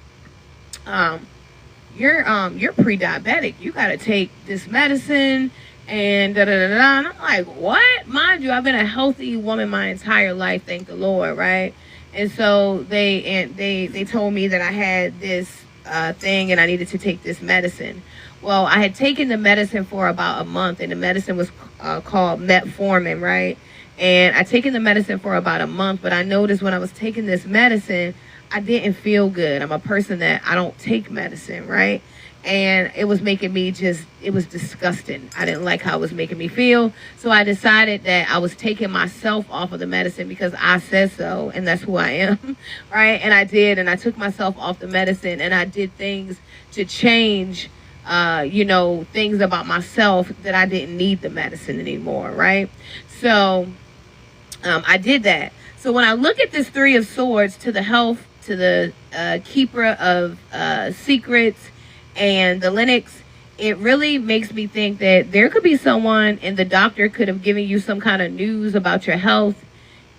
you're pre-diabetic. You got to take this medicine and da da da da. And I'm like, what? Mind you, I've been a healthy woman my entire life, thank the Lord, right? And so they told me that I had this thing and I needed to take this medicine. Well, I had taken the medicine for about a month, and the medicine was called metformin, right? And I'd taken the medicine for about a month, but I noticed when I was taking this medicine, I didn't feel good. I'm a person that I don't take medicine, right? And it was making me it was disgusting. I didn't like how it was making me feel. So I decided that I was taking myself off of the medicine because I said so, and that's who I am, right? And I did, and I took myself off the medicine, and I did things to change, you know, things about myself that I didn't need the medicine anymore, right? So I did that. So when I look at this 3 of Swords to the health, to the keeper of secrets, and the Lynx, it really makes me think that there could be someone, and the doctor could have given you some kind of news about your health,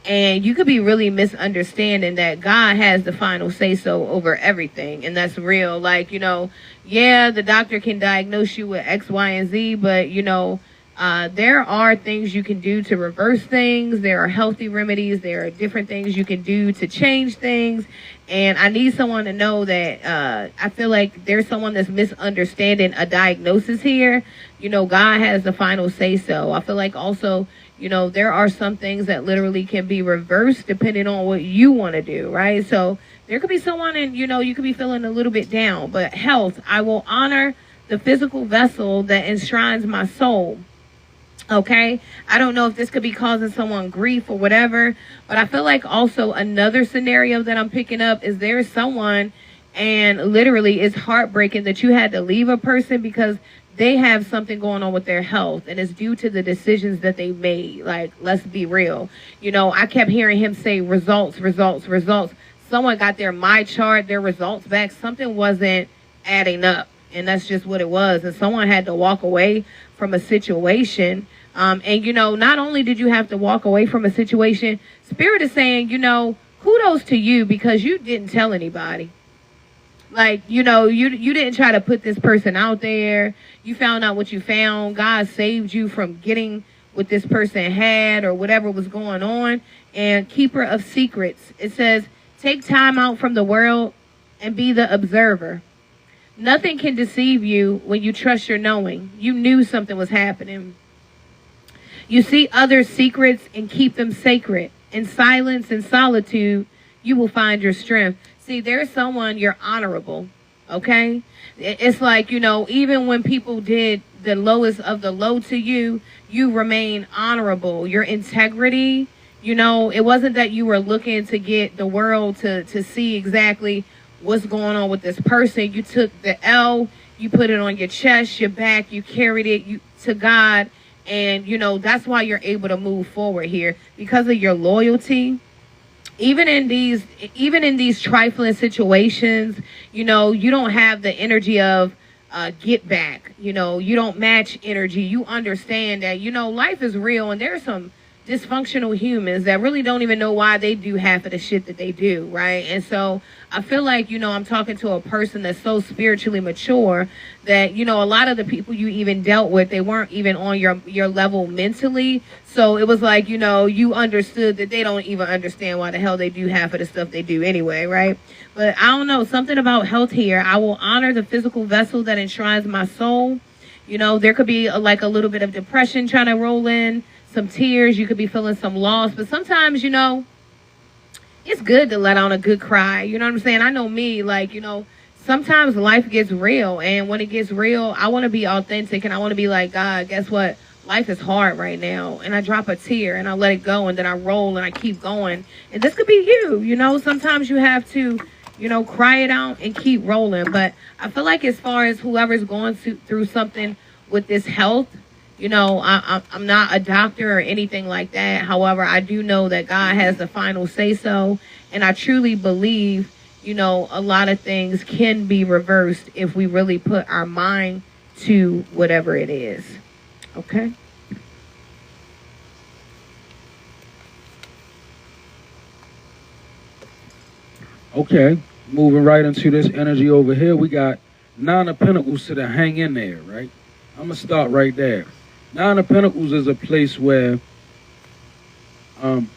And you could be really misunderstanding that God has the final say so over everything. And that's real. Like, yeah, the doctor can diagnose you with X, Y, and Z, but, there are things you can do to reverse things. There are healthy remedies. There are different things you can do to change things. And I need someone to know that I feel like there's someone that's misunderstanding a diagnosis here. God has the final say so. I feel like also, there are some things that literally can be reversed depending on what you want to do, right? So there could be someone and, you could be feeling a little bit down. But health, I will honor the physical vessel that enshrines my soul. Okay, I don't know if this could be causing someone grief or whatever, but I feel like also another scenario that I'm picking up is there's someone and literally it's heartbreaking that you had to leave a person because they have something going on with their health and it's due to the decisions that they made. Like, let's be real. I kept hearing him say results, results, results. Someone got their my chart, their results back. Something wasn't adding up. And that's just what it was. And someone had to walk away from a situation. And, not only did you have to walk away from a situation, Spirit is saying, kudos to you because you didn't tell anybody. Like, you didn't try to put this person out there. You found out what you found. God saved you from getting what this person had or whatever was going on. And keeper of secrets. It says, take time out from the world and be the observer. Nothing can deceive you when you trust your knowing. You knew something was happening. You see others' secrets and keep them sacred. In silence and solitude, you will find your strength. See, there's someone you're honorable, okay? It's like, even when people did the lowest of the low to you, you remain honorable. Your integrity, it wasn't that you were looking to get the world to see exactly what's going on with this person. You took the L, you put it on your chest, your back, you carried it to God. And, that's why you're able to move forward here because of your loyalty. Even in these trifling situations, you don't have the energy of get back. You don't match energy. You understand that, life is real and there's some dysfunctional humans that really don't even know why they do half of the shit that they do, right? And so I feel like, I'm talking to a person that's so spiritually mature that, a lot of the people you even dealt with, they weren't even on your level mentally. So it was like, you understood that they don't even understand why the hell they do half of the stuff they do anyway, right? But I don't know, something about health here. I will honor the physical vessel that enshrines my soul. There could be a little bit of depression trying to roll in, some tears. You could be feeling some loss. But sometimes, it's good to let out a good cry. You know what I'm saying? I know me, sometimes life gets real. And when it gets real, I want to be authentic. And I want to be like, God, guess what? Life is hard right now. And I drop a tear and I let it go. And then I roll and I keep going. And this could be you. Sometimes you have to, cry it out and keep rolling. But I feel like as far as whoever's going through something with this health, I'm not a doctor or anything like that. However, I do know that God has the final say so. And I truly believe, a lot of things can be reversed if we really put our mind to whatever it is. Okay? Okay, moving right into this energy over here, we got Nine of Pentacles to the hang in there, right? I'm going to start right there. Nine of Pentacles is a place where, you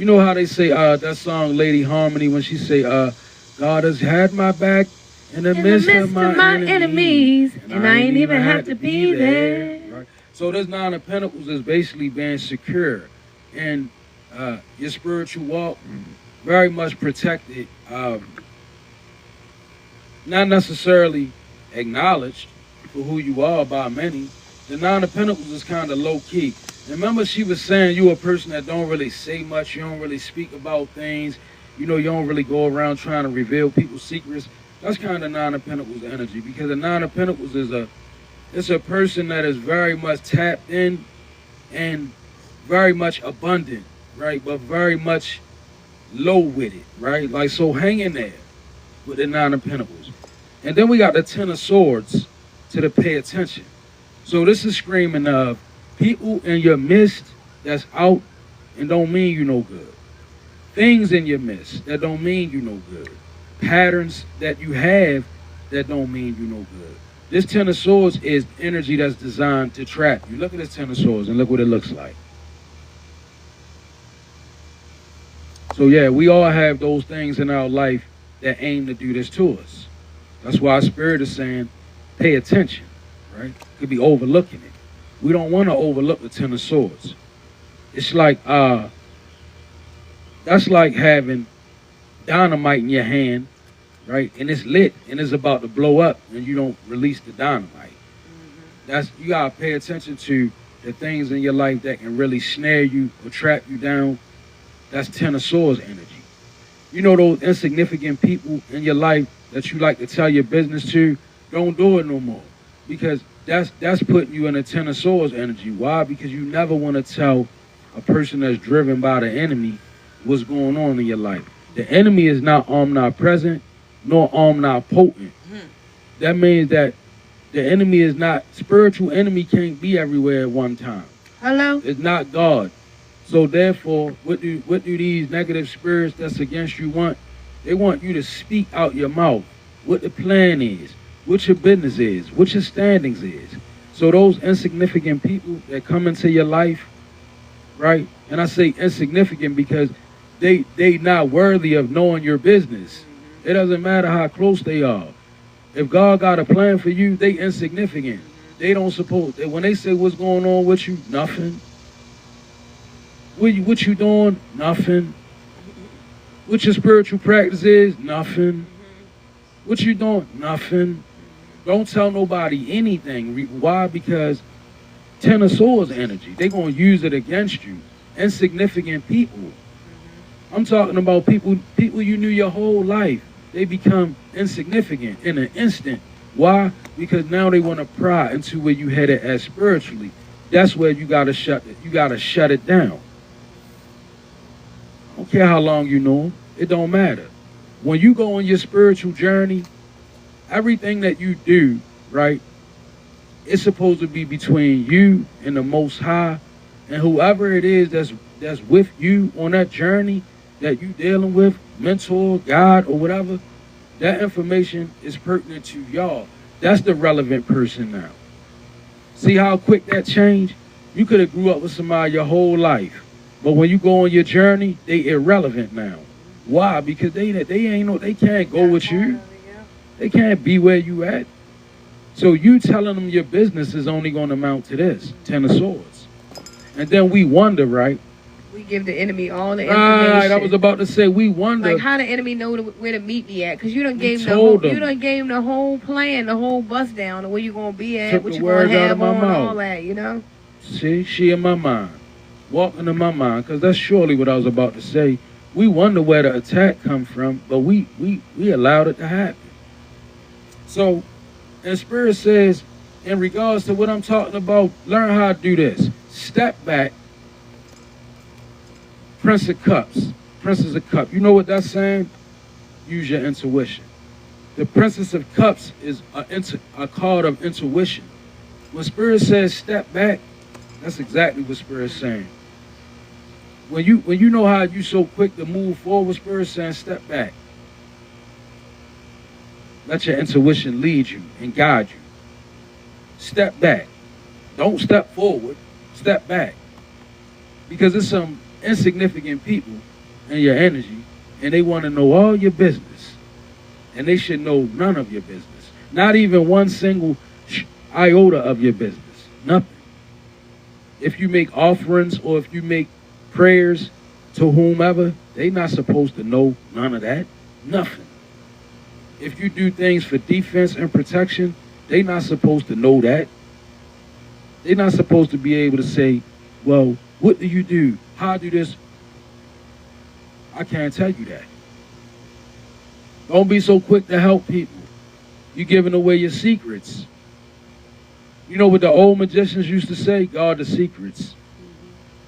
know how they say that song Lady Harmony when she say, God has had my back in the midst of my enemies, and I ain't even have to be there. Right? So this Nine of Pentacles is basically being secure in your spiritual walk, very much protected, not necessarily acknowledged for who you are by many. The Nine of Pentacles is kind of low-key. Remember she was saying you a person that don't really say much, you don't really speak about things, you don't really go around trying to reveal people's secrets. That's kind of Nine of Pentacles energy, because the Nine of Pentacles is it's a person that is very much tapped in and very much abundant, right? But very much low with it, right? Like, so hang in there with the Nine of Pentacles. And then we got the Ten of Swords to pay attention. So this is screaming of people in your midst that's out and don't mean you no good. things in your midst that don't mean you no good. Patterns that you have that don't mean you no good. This Ten of Swords is energy that's designed to trap you. Look at this Ten of Swords and look what it looks like. So yeah, we all have those things in our life that aim to do this to us. That's why Spirit is saying, pay attention, right? Could be overlooking it. We don't want to overlook the Ten of Swords. It's like, that's like having dynamite in your hand, right? And it's lit and it's about to blow up and you don't release the dynamite. You gotta pay attention to the things in your life that can really snare you or trap you down. That's Ten of Swords energy. You know those insignificant people in your life that you like to tell your business to, don't do it no more. Because that's putting you in a Ten of Swords energy. Why? Because you never want to tell a person that's driven by the enemy what's going on in your life. The enemy is not omnipresent nor omnipotent. That means that the enemy is not, spiritual enemy can't be everywhere at one time. Hello? It's not God. So therefore, what do these negative spirits that's against you want? They want you to speak out your mouth what the plan is, what your business is, what your standings is. So those insignificant people that come into your life, right? And I say insignificant because they not worthy of knowing your business. It doesn't matter how close they are. If God got a plan for you, they insignificant. They don't support. When they say what's going on with you, nothing. What you doing? Nothing. What your spiritual practice is? Nothing. What you doing? Nothing. Don't tell nobody anything. Why? Because Ten of Swords energy. They're going to use it against you. Insignificant people. I'm talking about people you knew your whole life. They become insignificant in an instant. Why? Because now they want to pry into where you headed at spiritually. That's where you gotta shut it. You gotta shut it down. I don't care how long you know them. It don't matter. When you go on your spiritual journey, everything that you do, right, it's supposed to be between you and the Most High, and whoever it is that's with you on that journey that you dealing with, mentor, God, or whatever, that information is pertinent to y'all. That's the relevant person now. See how quick that changed? You could have grew up with somebody your whole life, but when you go on your journey, they irrelevant now. Why? Because they can't go with you. They can't be where you at. So you telling them your business is only going to amount to this, Ten of Swords. And then we wonder, right? We give the enemy all the information. Right, I was about to say, we wonder. Like how the enemy know where to meet me at? Because you done gave him the whole plan, the whole bust down, where you going to be at, what you going to have on, all that, you know? See, she in my mind. Walking in my mind, because that's surely what I was about to say. We wonder where the attack come from, but we allowed it to happen. So, and Spirit says, in regards to what I'm talking about, learn how to do this. Step back. Prince of Cups. Princess of Cups. You know what that's saying? Use your intuition. The Princess of Cups is a card of intuition. When Spirit says step back, that's exactly what Spirit's saying. When you know how you so quick to move forward, Spirit saying step back. Let your intuition lead you and guide you. Step back. Don't step forward. Step back. Because there's some insignificant people in your energy, and they want to know all your business. And they should know none of your business. Not even one single iota of your business. Nothing. If you make offerings or if you make prayers to whomever, they not supposed to know none of that. Nothing. If you do things for defense and protection, they not supposed to know that. They're not supposed to be able to say, well, what do you do? How do this? I can't tell you that. Don't be so quick to help people. You're giving away your secrets. You know what the old magicians used to say? Guard the secrets.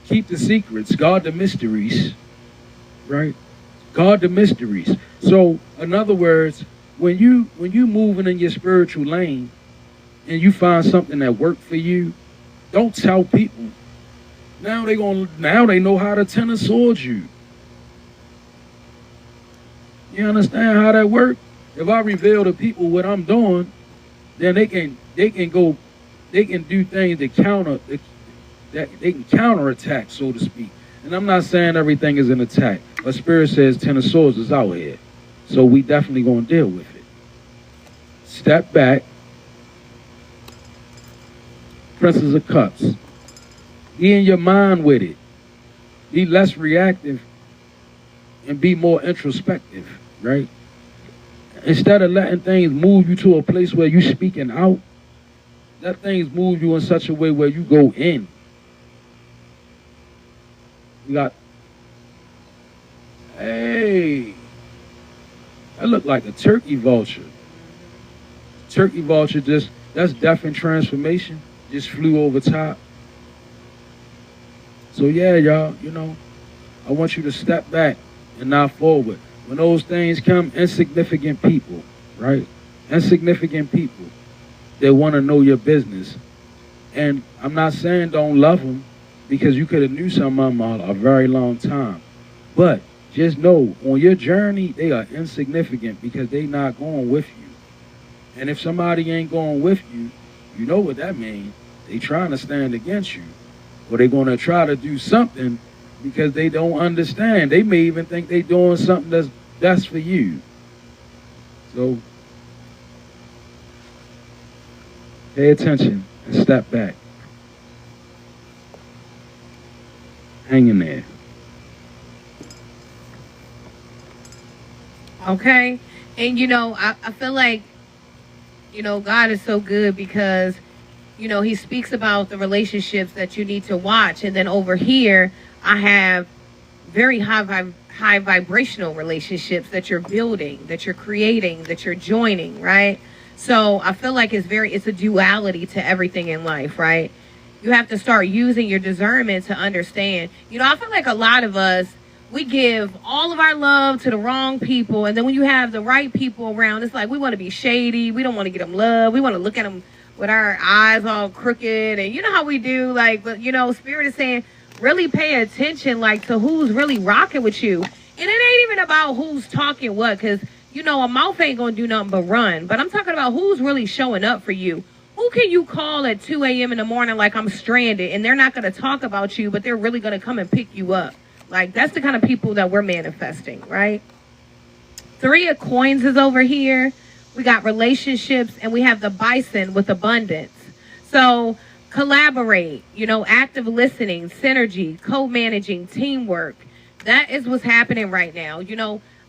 Keep the secrets. Guard the mysteries. Right? Guard the mysteries. So, in other words, when you moving in your spiritual lane and you find something that worked for you, don't tell people. Now they know how to Ten of Swords you. You understand how that works? If I reveal to people what I'm doing, then they can do things that they can counterattack, so to speak. And I'm not saying everything is an attack, but Spirit says Ten of Swords is out here, so we definitely gonna deal with it. Step back. Princess of Cups. Be in your mind with it. Be less reactive and be more introspective, right? Instead of letting things move you to a place where you're speaking out, let things move you in such a way where you go in. You got, hey, that looked like a turkey vulture. Turkey vulture that's death and transformation. Just flew over top. So yeah, y'all, I want you to step back and not forward. When those things come, insignificant people, right? Insignificant people, they want to know your business. And I'm not saying don't love them, because you could have knew some of them a very long time. But just know, on your journey, they are insignificant because they not going with you. And if somebody ain't going with you, you know what that means. They trying to stand against you. Or they going to try to do something because they don't understand. They may even think they doing something that's best for you. So, pay attention and step back. Hang in there. Okay. And I feel like, God is so good because, he speaks about the relationships that you need to watch. And then over here, I have very high vibrational relationships that you're building, that you're creating, that you're joining, right? So I feel like it's a duality to everything in life, right? You have to start using your discernment to understand. I feel like a lot of us, we give all of our love to the wrong people. And then when you have the right people around, it's like we want to be shady. We don't want to get them love. We want to look at them with our eyes all crooked. And you know how we do, but Spirit is saying, really pay attention, to who's really rocking with you. And it ain't even about who's talking what, because, a mouth ain't going to do nothing but run. But I'm talking about who's really showing up for you. Who can you call at 2 a.m. in the morning like I'm stranded, and they're not going to talk about you, but they're really going to come and pick you up? That's the kind of people that we're manifesting, right? 3 of Coins is over here. We got relationships, and we have the Bison with abundance. So collaborate, active listening, synergy, co-managing, teamwork. That is what's happening right now.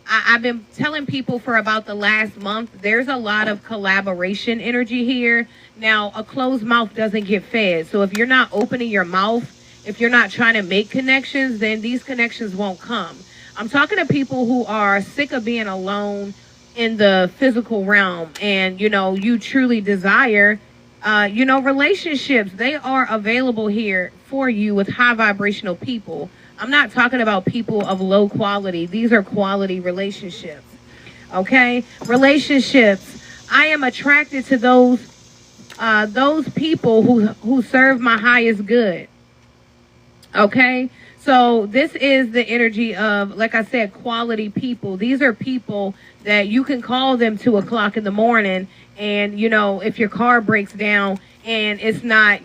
I've been telling people for about the last month, there's a lot of collaboration energy here. Now, a closed mouth doesn't get fed. So if you're not opening your mouth, if you're not trying to make connections, then these connections won't come. I'm talking to people who are sick of being alone in the physical realm, and you truly desire relationships. They are available here for you with high vibrational people. I'm not talking about people of low quality. These are quality relationships. Okay? Relationships. I am attracted to those people who serve my highest good. Okay? So this is the energy of, like I said, quality people. These are people that you can call them 2 o'clock in the morning, and if your car breaks down, and it's not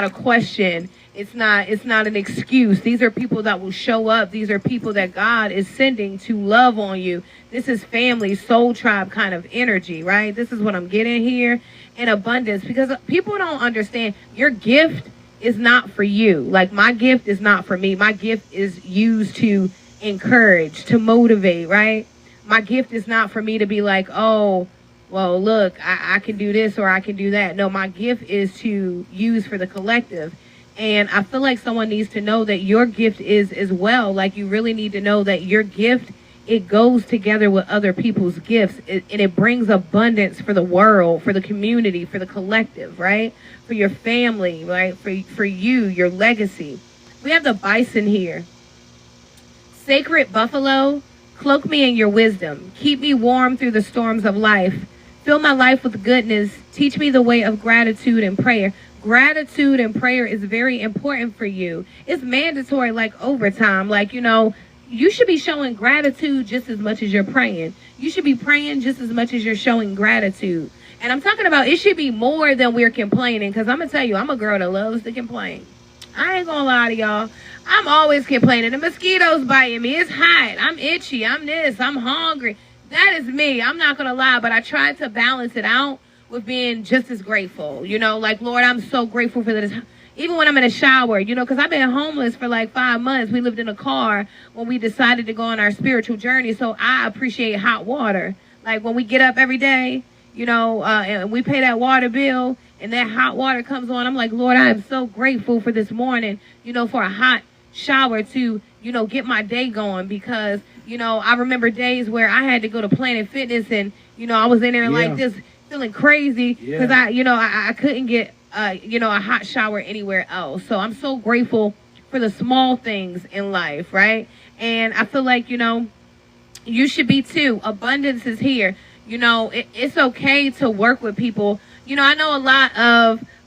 a question, it's not an excuse. These are people that will show up. These are people that God is sending to love on you. This is family, soul tribe kind of energy, right? This is what I'm getting here in abundance, because people don't understand your gift is not for you. My gift is not for me. My gift is used to encourage, to motivate, right? My gift is not for me to be like, oh, well, look, I can do this or I can do that. No, my gift is to use for the collective. And I feel like someone needs to know that your gift is as well. You really need to know that your gift, it goes together with other people's gifts, and it brings abundance for the world, for the community, for the collective, right? For your family, right? For you, your legacy. We have the Bison here. Sacred buffalo, cloak me in your wisdom. Keep me warm through the storms of life. Fill my life with goodness. Teach me the way of gratitude and prayer. Gratitude and prayer is very important for you. It's mandatory, like overtime. you should be showing gratitude just as much as you're praying. You should be praying just as much as you're showing gratitude. And I'm talking about it should be more than we're complaining. Because I'm going to tell you, I'm a girl that loves to complain. I ain't going to lie to y'all. I'm always complaining. The mosquitoes biting me. It's hot. I'm itchy. I'm this. I'm hungry. That is me. I'm not going to lie. But I try to balance it out with being just as grateful. You know, like, Lord, I'm so grateful for this. Even when I'm in a shower, you know, because I've been homeless for like 5 months. We lived in a car when we decided to go on our spiritual journey. So I appreciate hot water. Like when we get up every day, you know, and we pay that water bill and that hot water comes on. I'm like, Lord, I am so grateful for this morning, you know, for a hot shower to, you know, get my day going. Because, you know, I remember days where I had to go to Planet Fitness and, you know, I was in there like this feeling crazy because I couldn't get you know, a hot shower anywhere else. So I'm so grateful for the small things in life, right? And I feel like, you know, you should be too. Abundance is here. You know, it's okay to work with people. You know, I know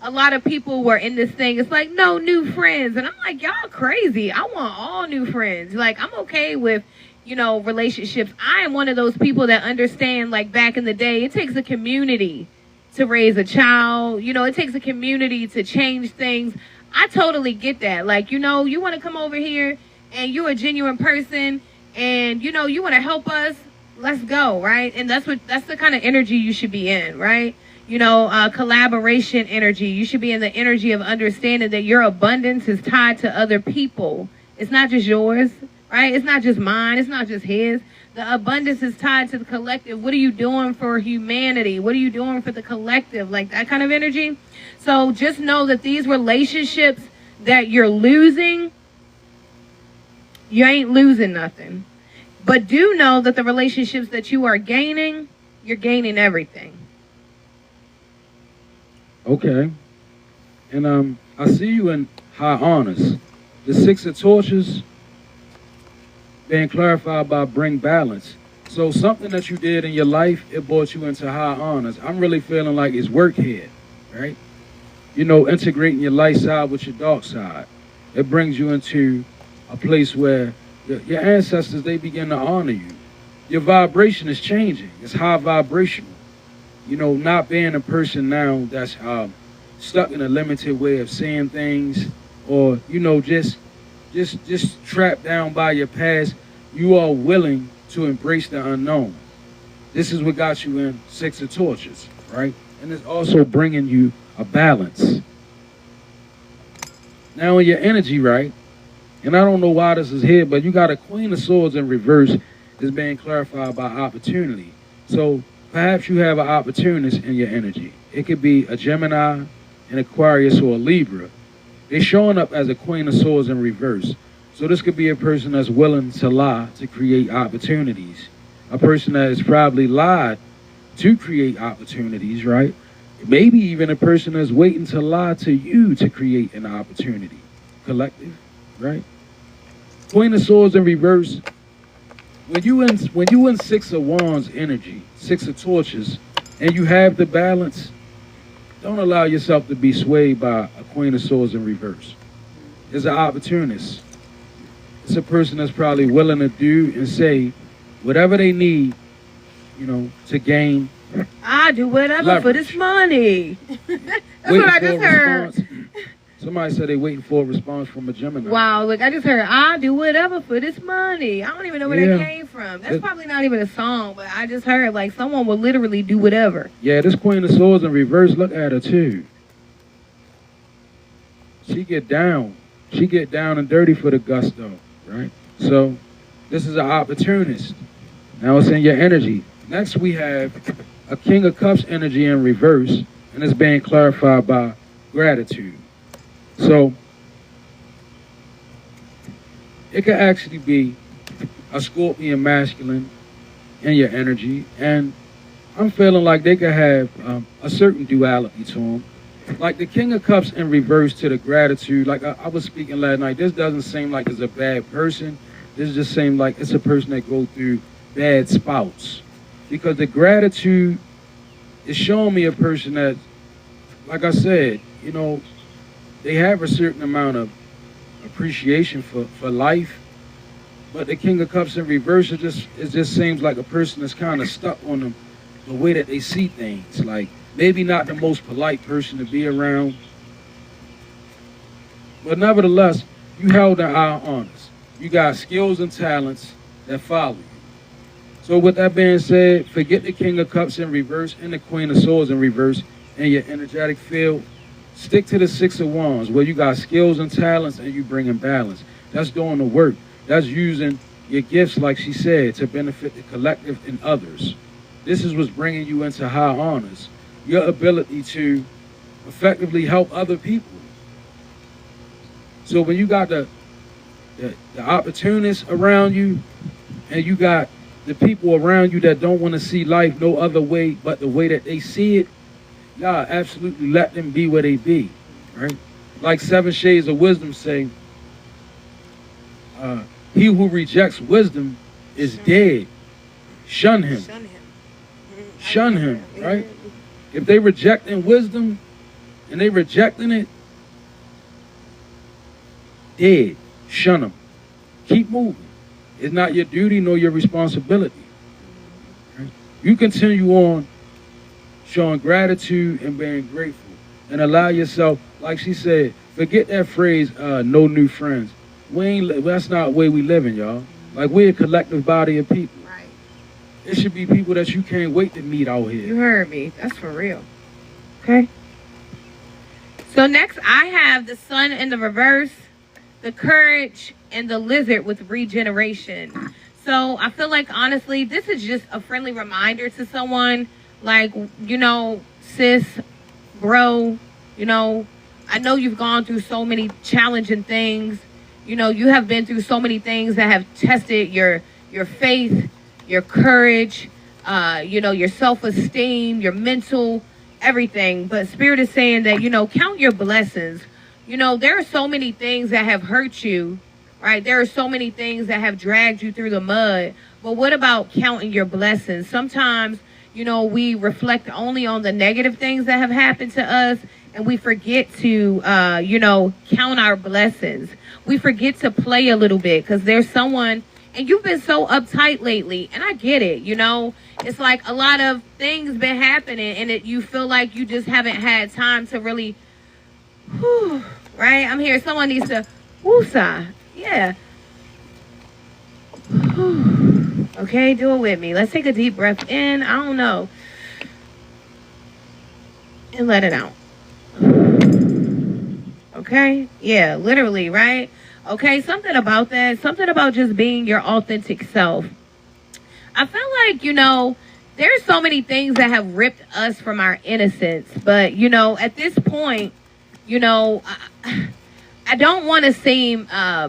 a lot of people were in this thing. It's like, no new friends. And I'm like, y'all crazy. I want all new friends. Like, I'm okay with, you know, relationships. I am one of those people that understand, like, back in the day, it takes a community to raise a child. You know, it takes a community to change things. I totally get that. Like, you know, you want to come over here and you're a genuine person and, you know, you want to help us, let's go, right? And that's the kind of energy you should be in, right? You know, collaboration energy. You should be in the energy of understanding that your abundance is tied to other people. It's not just yours, right? It's not just mine. It's not just his. The abundance is tied to the collective. What are you doing for humanity? What are you doing for the collective? Like that kind of energy. So just know that these relationships that you're losing, you ain't losing nothing. But do know that the relationships that you are gaining, you're gaining everything. Okay. And I see you in high honors. The Six of Torches being clarified by bring balance. So something that you did in your life, it brought you into high honors. I'm really feeling like it's work here, right? You know, integrating your light side with your dark side. It brings you into a place where your ancestors, they begin to honor you. Your vibration is changing. It's high vibrational. You know, not being a person now that's stuck in a limited way of seeing things, or, you know, just trapped down by your past. You are willing to embrace the unknown. This is what got you in Six of Torches, right? And it's also bringing you a balance. Now in your energy, right? And I don't know why this is here, but you got a Queen of Swords in reverse is being clarified by opportunity. So perhaps you have an opportunist in your energy. It could be a Gemini, an Aquarius, or a Libra. They're showing up as a Queen of Swords in reverse. So this could be a person that's willing to lie to create opportunities. A person that has probably lied to create opportunities, right? Maybe even a person that's waiting to lie to you to create an opportunity. Collective, right? Queen of Swords in reverse. When you in Six of Wands energy, Six of Torches, and you have the balance, don't allow yourself to be swayed by a Queen of Swords in reverse. It's an opportunist. It's a person that's probably willing to do and say whatever they need, you know, to gain. I do whatever leverage. For this money. That's Waiting what I for a just heard. response. Somebody said they waiting for a response from a Gemini. Wow, look, I just heard, I do whatever for this money. I don't even know where Yeah. that came from. That's probably not even a song, but I just heard, like, someone will literally do whatever. Yeah, this Queen of Swords in reverse, look at her too. She get down. She get down and dirty for the gusto, right? So this is an opportunist. Now it's in your energy. Next we have a King of Cups energy in reverse, and it's being clarified by gratitude. So it could actually be a Scorpion masculine in your energy, and I'm feeling like they could have a certain duality to them. Like the King of Cups in reverse to the gratitude, like I was speaking last night, this doesn't seem like it's a bad person. This just seems like it's a person that goes through bad spouts. Because the gratitude is showing me a person that, like I said, you know, they have a certain amount of appreciation for life, But the King of Cups in reverse, it just seems like a person that's kind of stuck on the way that they see things. Like maybe not the most polite person to be around, but nevertheless, you held an eye on us. You got skills and talents that follow you. So with that being said, forget the King of Cups in reverse and the Queen of Swords in reverse in your energetic field. Stick to the Six of Wands, where you got skills and talents and you bring in balance. That's doing the work. That's using your gifts, like she said, to benefit the collective and others. This is what's bringing you into high honors. Your ability to effectively help other people. So when you got the opportunists around you, and you got the people around you that don't want to see life no other way but the way that they see it, y'all absolutely let them be where they be, right? Like 7 Shades of Wisdom say, he who rejects wisdom is dead. Shun him. Shun him, right? If they rejecting wisdom and they rejecting it, dead. Shun them. Keep moving. It's not your duty nor your responsibility. Right? You continue on showing gratitude and being grateful, and allow yourself, like she said, forget that phrase, no new friends. That's not the way we living, y'all. Like, we're a collective body of people. Right. It should be people that you can't wait to meet out here. You heard me. That's for real. Okay. So next I have the Sun in the reverse, the Courage, and the Lizard with regeneration. So I feel like, honestly, this is just a friendly reminder to someone, like, you know, sis, bro, you know, I know you've gone through so many challenging things. You know, you have been through so many things that have tested your faith, your courage, you know, your self-esteem, your mental, everything. But Spirit is saying that, you know, count your blessings. You know, there are so many things that have hurt you, right? There are so many things that have dragged you through the mud. But what about counting your blessings? Sometimes, you know, we reflect only on the negative things that have happened to us, and we forget to, you know, count our blessings. We forget to play a little bit, because there's someone, and you've been so uptight lately, and I get it, you know. It's like a lot of things been happening, and you feel like you just haven't had time to really, whew, right? I'm here. Someone needs to, woosah. Yeah. Whew. Okay, do it with me. Let's take a deep breath in. I don't know. And let it out. Okay? Yeah, literally, right? Okay, something about that. Something about just being your authentic self. I feel like, you know, there's so many things that have ripped us from our innocence. But, you know, at this point, you know, I don't want to seem,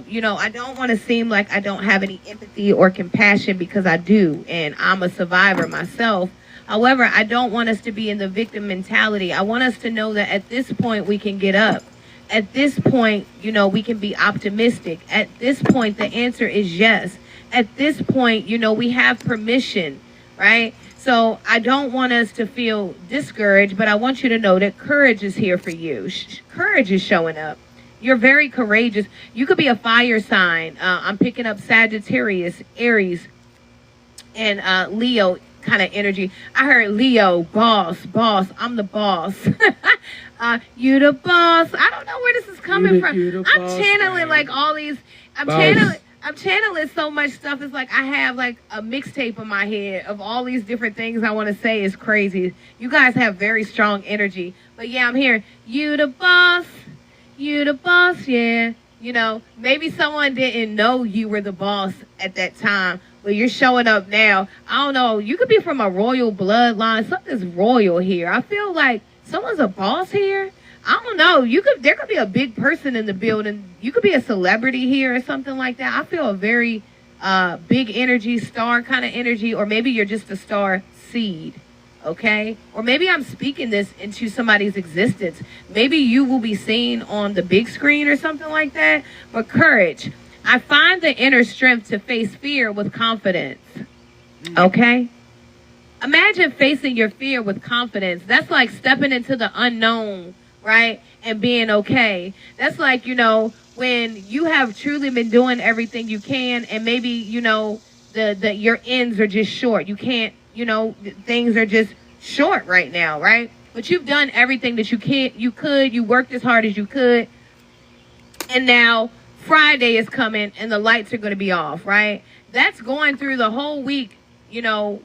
you know, I don't want to seem like I don't have any empathy or compassion, because I do. And I'm a survivor myself. However, I don't want us to be in the victim mentality. I want us to know that at this point we can get up. At this point, you know, we can be optimistic. At this point, the answer is yes. At this point, you know, we have permission, right? So I don't want us to feel discouraged, but I want you to know that courage is here for you. Courage is showing up. You're very courageous. You could be a fire sign. I'm picking up Sagittarius, Aries, and Leo kind of energy. I heard Leo, boss. I'm the boss. You the boss. I don't know where this is coming from. I'm channeling like all these. I'm channeling so much stuff. It's like I have like a mixtape in my head of all these different things I want to say. Is crazy. You guys have very strong energy. But yeah, I'm here. You the boss. You the boss, yeah. You know, maybe someone didn't know you were the boss at that time, but you're showing up now. I don't know. You could be from a royal bloodline. Something's royal here. I feel like someone's a boss here. I don't know. There could be a big person in the building. You could be a celebrity here or something like that. I feel a very big energy, star kind of energy, or maybe you're just a star seed. Okay? Or maybe I'm speaking this into somebody's existence. Maybe you will be seen on the big screen or something like that. But courage. I find the inner strength to face fear with confidence. Okay? Imagine facing your fear with confidence. That's like stepping into the unknown, right? And being okay. That's like, you know, when you have truly been doing everything you can, and maybe, you know, the your ends are just short. You can't, you know, things are just short right now, right? But you've done everything that you could. You worked as hard as you could. And now Friday is coming and the lights are going to be off, right? That's going through the whole week, you know,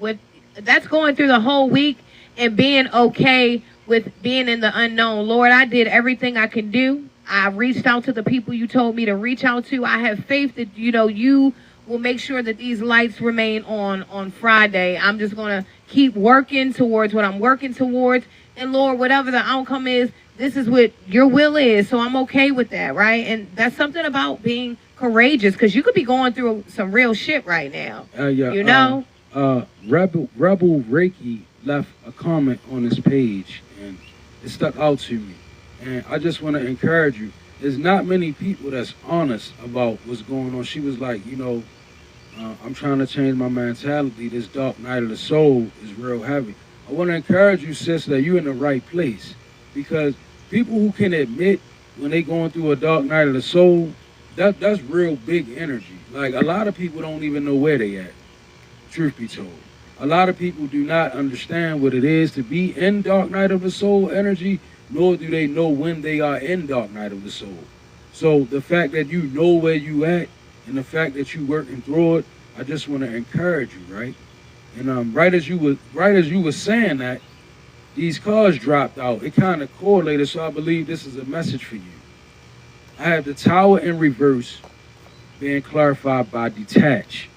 that's going through the whole week and being okay with being in the unknown. Lord, I did everything I can do. I reached out to the people you told me to reach out to. I have faith that, you know, you will make sure that these lights remain on Friday. I'm just going to keep working towards what I'm working towards. And Lord, whatever the outcome is, this is what your will is. So I'm okay with that, right? And that's something about being courageous, because you could be going through some real shit right now. Yeah, you know? Rebel Reiki left a comment on his page, and it stuck out to me. And I just want to encourage you. There's not many people that's honest about what's going on. She was like, you know, I'm trying to change my mentality. This dark night of the soul is real heavy. I want to encourage you, sis, that you're in the right place. Because people who can admit when they going through a dark night of the soul, that's real big energy. Like, a lot of people don't even know where they at, truth be told. A lot of people do not understand what it is to be in dark night of the soul energy, nor do they know when they are in dark night of the soul. So the fact that you know where you at, and the fact that you working through it, I just want to encourage you, right? And right as you were saying that, these cards dropped out. It kind of correlated, so I believe this is a message for you. I have the Tower in reverse being clarified by detach.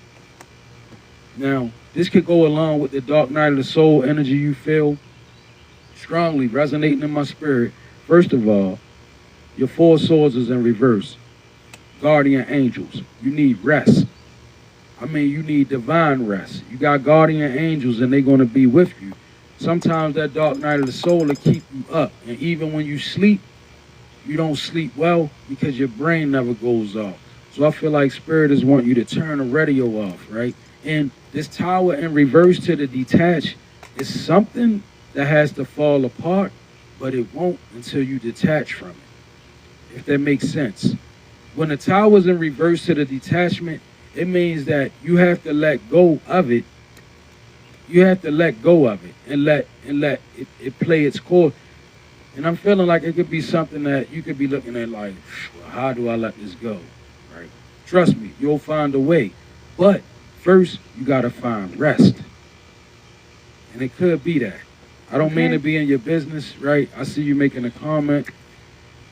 Now, this could go along with the dark night of the soul energy you feel strongly resonating in my spirit. First of all, your 4 swords is in reverse. Guardian angels. You need rest. I mean, you need divine rest. You got guardian angels and they're going to be with you. Sometimes that dark night of the soul will keep you up. And even when you sleep, you don't sleep well because your brain never goes off. So I feel like Spirit is wanting you to turn the radio off, right? And this Tower in reverse to the detach is something that has to fall apart, but it won't until you detach from it, if that makes sense. When the Tower is in reverse to the detachment, it means that you have to let go of it. You have to let go of it and let it play its course. And I'm feeling like it could be something that you could be looking at like, well, how do I let this go? Right? Trust me, you'll find a way. But first, you got to find rest. And it could be that. I don't mean to be in your business, right? I see you making a comment.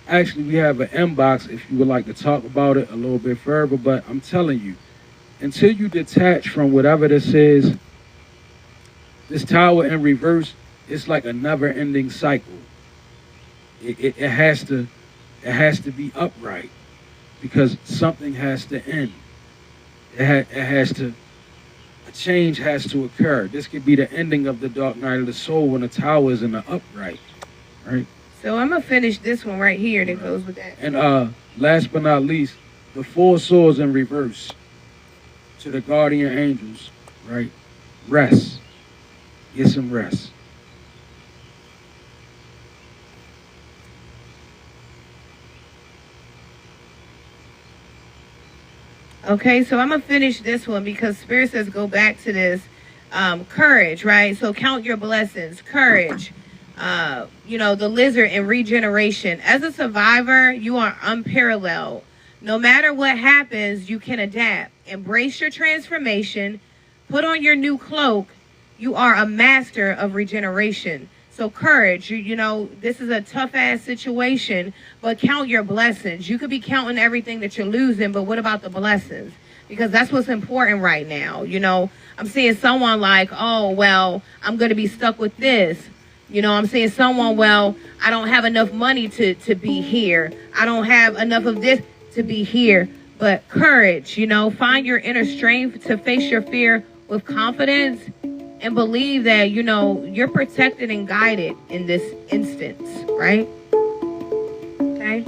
Actually, we have an inbox if you would like to talk about it a little bit further. But I'm telling you, until you detach from whatever this is, this Tower in reverse, it's like a never-ending cycle. It has to be upright because something has to end. A change has to occur. This could be the ending of the dark night of the soul when the Tower is in the upright, right? So I'm gonna finish this one right here that goes with that. And last but not least, the 4 swords in reverse to the guardian angels, right? Rest. Get some rest. Okay, so I'm gonna finish this one because Spirit says go back to this. Courage, right? So count your blessings. Courage. You know, the lizard and regeneration. As a survivor, you are unparalleled. No matter what happens, you can adapt. Embrace your transformation. Put on your new cloak. You are a master of regeneration. So courage, you know, this is a tough ass situation, but count your blessings. You could be counting everything that you're losing, but what about the blessings? Because that's what's important right now. You know, I'm seeing someone like, oh, well, I'm going to be stuck with this. You know, I'm seeing someone, well, I don't have enough money to be here. I don't have enough of this to be here. But courage, you know, find your inner strength to face your fear with confidence and believe that, you know, you're protected and guided in this instance, right? Okay.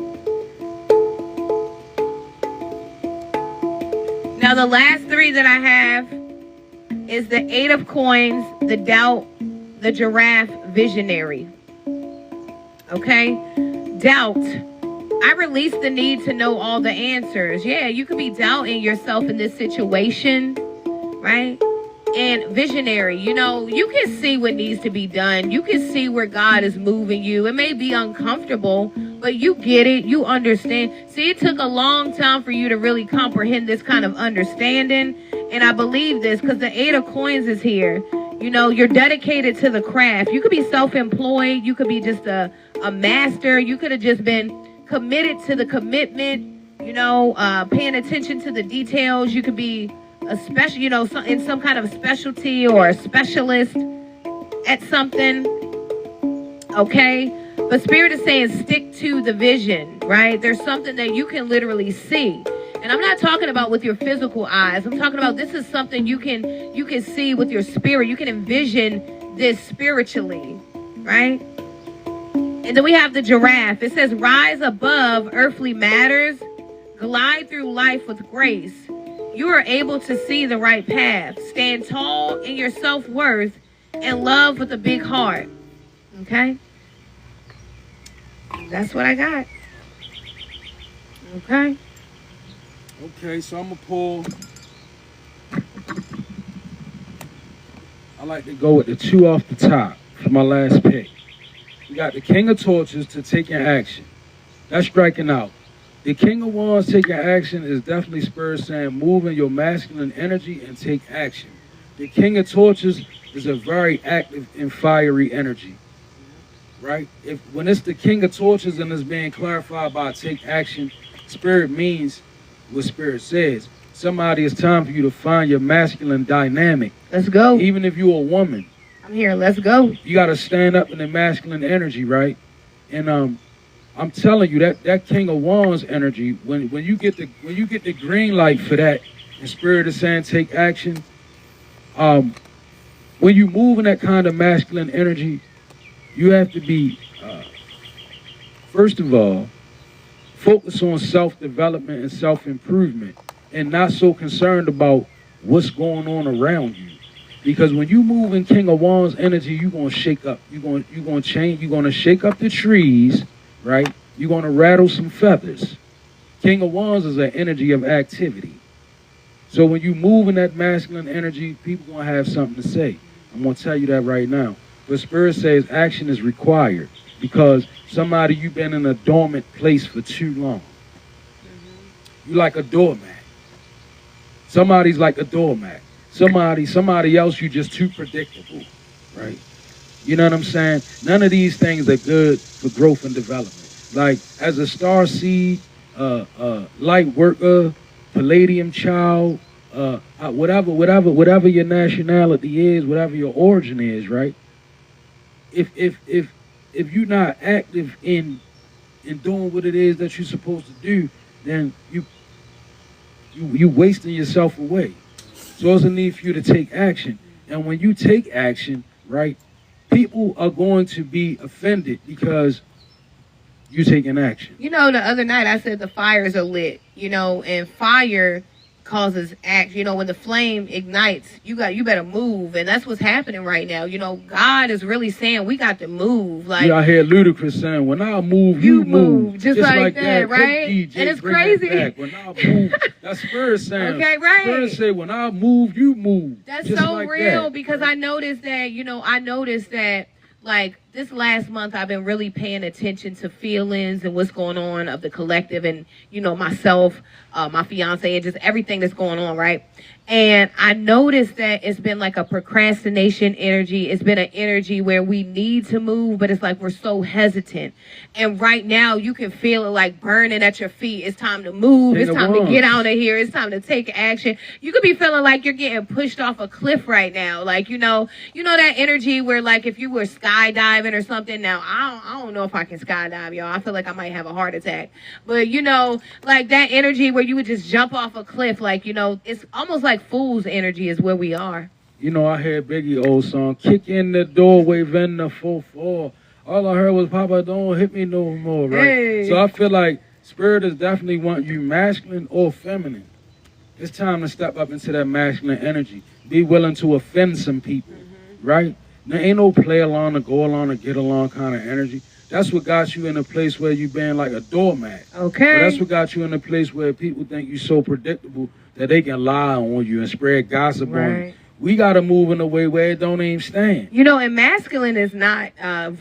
Now, the last 3 that I have is the 8 of coins, the doubt, the giraffe, visionary. Okay? Doubt. I release the need to know all the answers. Yeah, you could be doubting yourself in this situation, right? And visionary, you know, you can see what needs to be done. You can see where God is moving you. It may be uncomfortable, but you get it. You understand. See, it took a long time for you to really comprehend this kind of understanding. And I believe this because the Eight of Coins is here. You know, you're dedicated to the craft. You could be self-employed. You could be just a master. You could have just been committed to the commitment, you know, paying attention to the details. You could be a special, you know, in some kind of specialty or a specialist at something. Okay. But Spirit is saying stick to the vision, right? There's something that you can literally see. And I'm not talking about with your physical eyes. I'm talking about this is something you can see with your spirit. You can envision this spiritually, right? And then we have the giraffe. It says, rise above earthly matters, glide through life with grace. You are able to see the right path. Stand tall in your self-worth and love with a big heart. Okay? That's what I got. Okay? Okay, so I'm going to pull. I like to go with the 2 off the top for my last pick. We got the King of Torches to taking action. That's striking out. The King of Wands taking action is definitely Spirit saying move in your masculine energy and take action. The King of Torches is a very active and fiery energy, right? When it's the King of Torches and it's being clarified by take action, Spirit means what Spirit says. Somebody, it's time for you to find your masculine dynamic. Let's go. Even if you're a woman. I'm here. Let's go. You got to stand up in the masculine energy, right? And I'm telling you that King of Wands energy, when you get the green light for that, and Spirit is saying take action. When you move in that kind of masculine energy, you have to be first of all focus on self-development and self-improvement, and not so concerned about what's going on around you. Because when you move in King of Wands energy, you're gonna shake up. You're gonna change. You're gonna shake up the trees. Right? You're going to rattle some feathers. King of Wands is an energy of activity. So when you move in that masculine energy, people going to have something to say. I'm going to tell you that right now. But Spirit says action is required because somebody, you've been in a dormant place for too long. You like a doormat. Somebody's like a doormat. Somebody else, you just too predictable. Right? You know what I'm saying? None of these things are good for growth and development. Like, as a star seed, light worker, palladium child, whatever your nationality is, whatever your origin is, right? If you're not active in doing what it is that you're supposed to do, then you wasting yourself away. So there's a need for you to take action. And when you take action, right? People are going to be offended because you're taking action. You know, the other night I said the fires are lit, you know, and fire causes act. You know, when the flame ignites, you better move, and that's what's happening right now. You know, God is really saying we got to move. Like, I hear Ludacris saying, "When I move, you move." Just like that, right? DJ, and it's crazy. When I move, that's Spirit saying. Okay, right. Spirit say, "When I move, you move." That's just so like real that. Because I noticed that, like, this last month I've been really paying attention to feelings and what's going on of the collective and, you know, myself, my fiance, and just everything that's going on, right? And I noticed that it's been like a procrastination energy. It's been an energy where we need to move, but it's like we're so hesitant. And right now you can feel it like burning at your feet. It's time to move. It's time to get out of here. It's time to take action. You could be feeling like you're getting pushed off a cliff right now. Like, you know that energy where, like, if you were skydiving or something. Now, I don't know if I can skydive, y'all. I feel like I might have a heart attack. But, you know, like that energy where you would just jump off a cliff. Like, you know, it's almost like fool's energy is where we are. You know, I heard Biggie old song, "Kick in the doorway, then the 4-4. All I heard was, "Papa, don't hit me no more," right? Hey. So I feel like Spirit is definitely want you masculine or feminine. It's time to step up into that masculine energy. Be willing to offend some people, right? There ain't no play along or go along or get along kind of energy. That's what got you in a place where you been like a doormat. Okay. But that's what got you in a place where people think you're so predictable that they can lie on you and spread gossip on you. Right. We got to move in a way where it don't even stand. You know, and masculine is not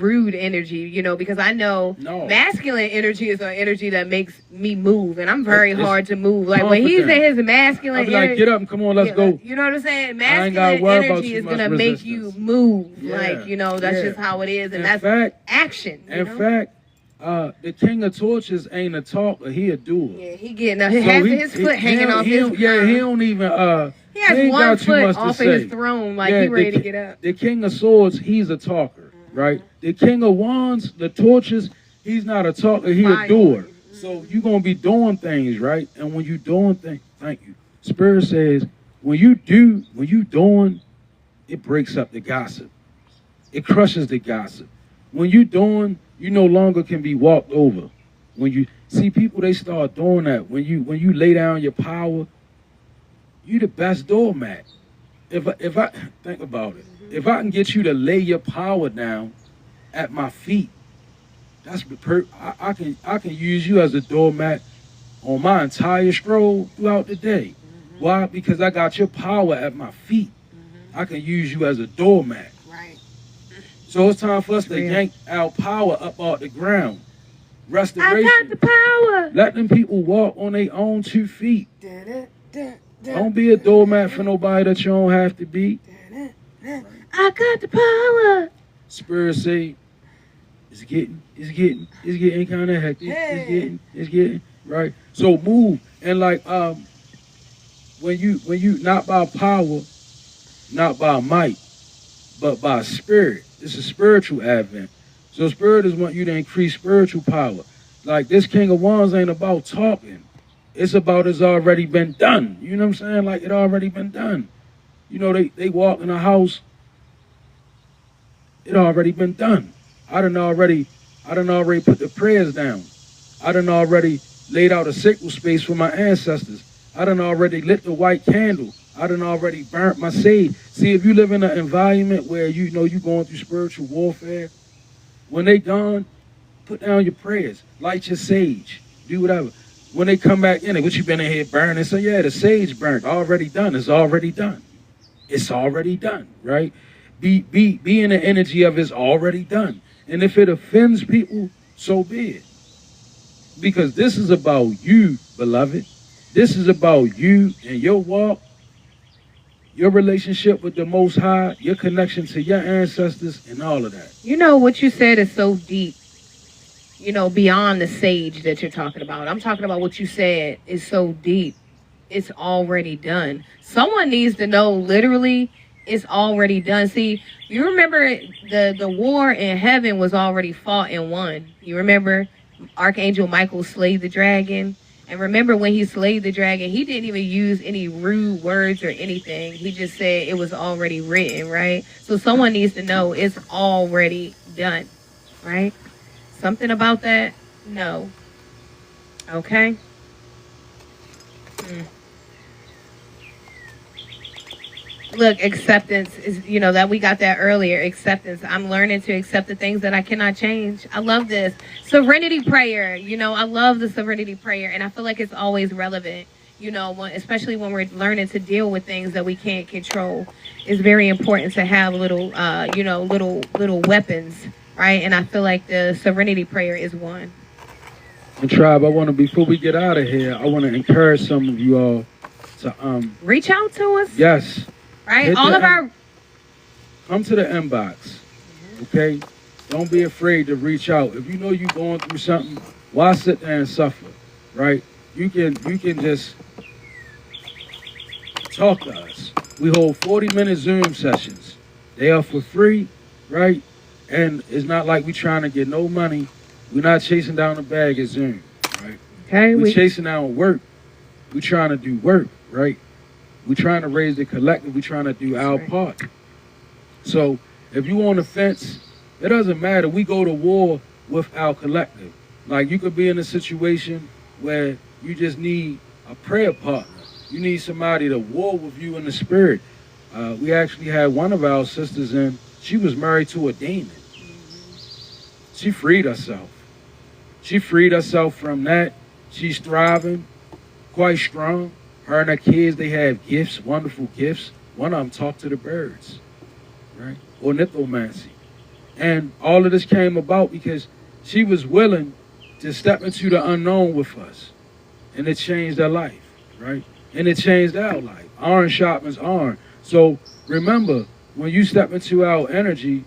rude energy, you know, because I know No. masculine energy is an energy that makes me move, and I'm very It's hard to move. Like when he's in confident. his masculine I be like, energy, get up and come on, let's go. You know what I'm saying? I ain't gotta Masculine worry about energy too is much gonna make you resistance. move. Yeah, Like, you know, that's yeah. just how it is, and In that's fact, action. You in know? fact, the King of Torches ain't a talker, he a doer. Yeah, he getting half of his foot hanging off his. He don't even He has ain't one got too foot much to off of say. his throne, like Yeah, he ready the to get up. The King of Swords, he's a talker, right? The King of Wands, the Torches, he's not a talker, he Fire. a doer. So you're gonna be doing things, right? And when you doing things, thank you. Spirit says, when you doing, it breaks up the gossip. It crushes the gossip. When you doing, you no longer can be walked over. When you see people, they start doing that. When you lay down your power, you the best doormat. If I think about it, if I can get you to lay your power down at my feet, that's I can use you as a doormat on my entire stroll throughout the day. Why? Because I got your power at my feet. I can use you as a doormat. Right. So it's time for us to Yeah. yank our power up off the ground. I Restoration. got the power. Let them people walk on their own 2 feet. Don't be a doormat for nobody that you don't have to be. I got the power. Spirit say, it's getting kind of hectic. It's getting right. So move and like when you not by power, not by might, but by spirit. It's a spiritual advent. So spirit is want you to increase spiritual power. Like this King of Wands ain't about talking. It's about it's already been done. You know what I'm saying? Like it already been done. You know, they walk in a house, it already been done. I done already put the prayers down. I done already laid out a sacred space for my ancestors. I done already lit the white candle. I done already burnt my sage. See, if you live in an environment where you know you going through spiritual warfare, when they gone, put down your prayers, light your sage, do whatever. When they come back in it, what you been in here burning? So yeah, the sage burnt, already done. It's already done. It's already done, right? Be in the energy of it's already done. And if it offends people, so be it. Because this is about you, beloved. This is about you and your walk, your relationship with the Most High, your connection to your ancestors, and all of that. You know, what you said is so deep, you know, beyond the sage that you're talking about. I'm talking about what you said is so deep. It's already done. Someone needs to know, literally, it's already done. See, you remember the war in heaven was already fought and won. You remember Archangel Michael slayed the dragon? And remember when he slayed the dragon, he didn't even use any rude words or anything. He just said it was already written, right? So someone needs to know it's already done, right? Something about that? No. Okay? Look, acceptance is, you know, that we got that earlier. Acceptance. I'm learning to accept the things that I cannot change. I love this. Serenity prayer. You know, I love the serenity prayer, and I feel like it's always relevant. You know, especially when we're learning to deal with things that we can't control. It's very important to have little, you know, little weapons, right? And I feel like the serenity prayer is one. And tribe, before we get out of here, I want to encourage some of you all to Reach out to us. yes. Right? Hit All the of our... Come to the inbox, okay? Don't be afraid to reach out. If you know you're going through something, why sit there and suffer, right? You can just talk to us. We hold 40-minute Zoom sessions. They are for free, right? And it's not like we're trying to get no money. We're not chasing down a bag at Zoom, right? Okay, We're chasing down work. We're trying to do work, right? We're trying to raise the collective. We're trying to do our part. So if you on the fence, it doesn't matter. We go to war with our collective. Like you could be in a situation where you just need a prayer partner. You need somebody to war with you in the spirit. We actually had one of our sisters in. She was married to a demon. She freed herself. She freed herself from that. She's thriving, quite strong. Her and her kids, they have gifts, wonderful gifts. One of them talk to the birds, right? Ornithomancy. And all of this came about because she was willing to step into the unknown with us. And it changed her life, right? And it changed our life. Iron sharpens iron. So remember, when you step into our energy,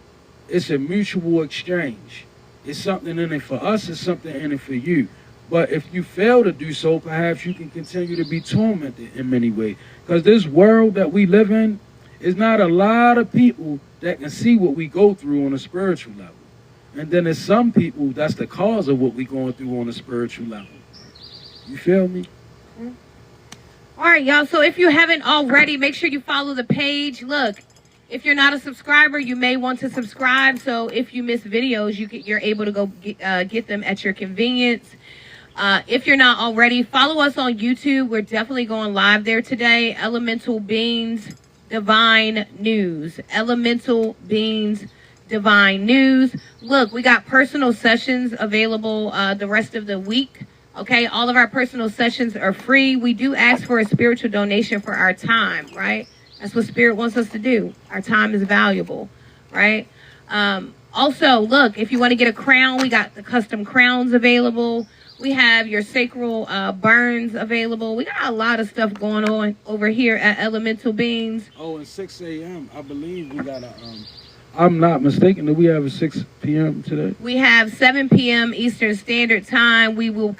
it's a mutual exchange. It's something in it for us, it's something in it for you. But if you fail to do so, perhaps you can continue to be tormented in many ways. Because this world that we live in is not a lot of people that can see what we go through on a spiritual level. And then there's some people that's the cause of what we're going through on a spiritual level. You feel me? All right, y'all. So if you haven't already, make sure you follow the page. Look, if you're not a subscriber, you may want to subscribe. So if you miss videos, you're able to go get them at your convenience. If you're not already, follow us on YouTube. We're definitely going live there today. Elemental Beings Divine News. Elemental Beings Divine News. Look, we got personal sessions available the rest of the week. Okay, all of our personal sessions are free. We do ask for a spiritual donation for our time, right? That's what Spirit wants us to do. Our time is valuable, right? Also, look, if you want to get a crown, we got the custom crowns available. We have your sacral burns available. We got a lot of stuff going on over here at Elemental Beings. Oh, at 6 a.m., I believe we got a... I'm not mistaken. Do we have a 6 p.m. today? We have 7 p.m. Eastern Standard Time. We will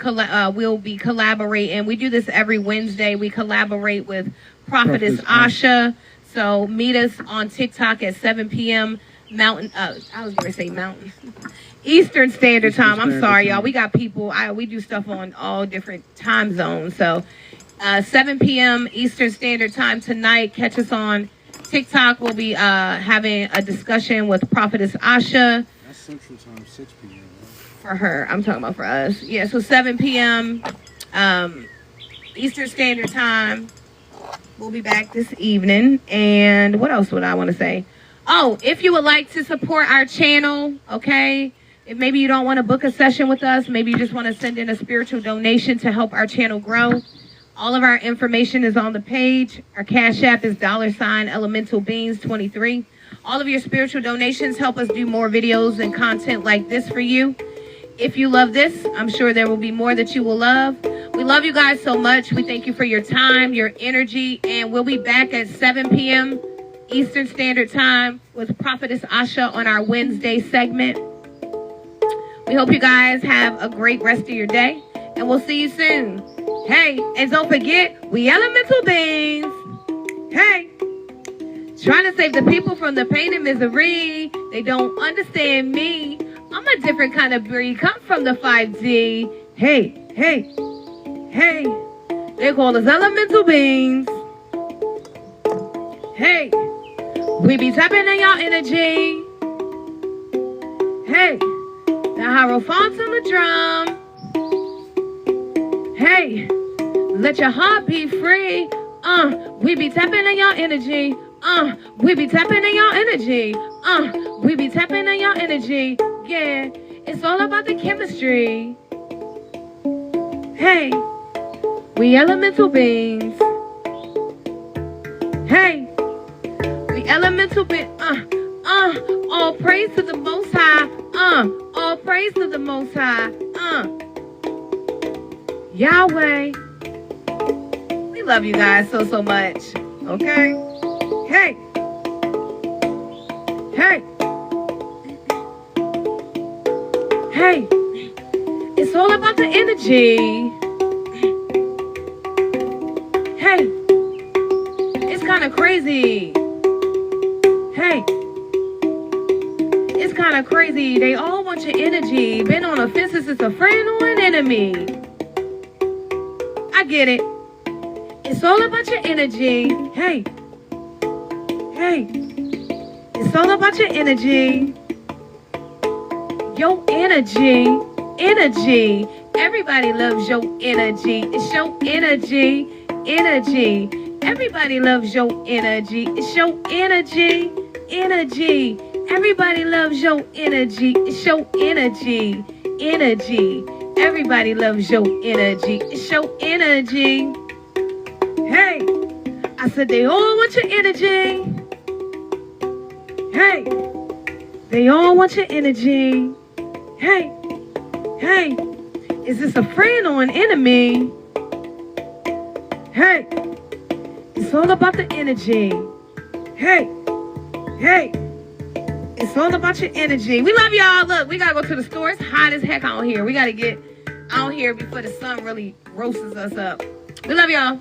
we'll be collaborating. We do this every Wednesday. We collaborate with Prophetess Asha. So meet us on TikTok at 7 p.m. Mountain. I was going to say Mountain. Eastern Standard Time. I'm sorry, y'all. We got people. We do stuff on all different time zones. So 7 p.m. Eastern Standard Time tonight. Catch us on TikTok. Will be having a discussion with Prophetess Asha. That's Central Time, 6 p.m. Right? For her. I'm talking about for us. Yeah, so 7 p.m. Eastern Standard Time. We'll be back this evening. And what else would I want to say? Oh, if you would like to support our channel, okay, if maybe you don't want to book a session with us, maybe you just want to send in a spiritual donation to help our channel grow, all of our information is on the page. Our Cash App is $Elemental Beings 23. All of your spiritual donations help us do more videos and content like this for you. If you love this, I'm sure there will be more that you will love. We love you guys so much. We thank you for your time, your energy, and we'll be back at 7 p.m. Eastern Standard Time with Prophetess Asha on our Wednesday segment. We hope you guys have a great rest of your day, and we'll see you soon. Hey, and don't forget, we Elemental Beings. Hey, trying to save the people from the pain and misery. They don't understand me. I'm a different kind of breed. Come from the 5D. Hey, hey, hey. They call us Elemental Beings. Hey, we be tapping in your energy. Hey, the Hierophants on the drum. Hey, let your heart be free. We be tapping in your energy. We be tapping in your energy. We be tapping in your energy. Yeah, it's all about the chemistry. Hey, we Elemental Beings. Hey, we Elemental Beings. All praise to the Most High. All praise to the Most High. Yahweh. We love you guys so, so much. Okay? Hey. Hey. Hey. It's all about the energy. Hey. It's kind of crazy. Hey. It's kind of crazy. They all want your energy. Been on a fence, it's a friend or an enemy. I get it. It's all about your energy. Hey. Hey. It's all about your energy. Your energy. Energy. Everybody loves your energy. It's your energy. Energy. Everybody loves your energy. It's your energy. Energy. Everybody loves your energy. It's your energy. Energy. Everybody loves your energy. It's your energy. Hey, I said they all want your energy. Hey, they all want your energy. Hey, hey, is this a friend or an enemy? Hey, it's all about the energy. Hey, hey, it's all about your energy. We love y'all. Look, we gotta go to the store. It's hot as heck out here. We gotta get out here before the sun really roasts us up. We love y'all.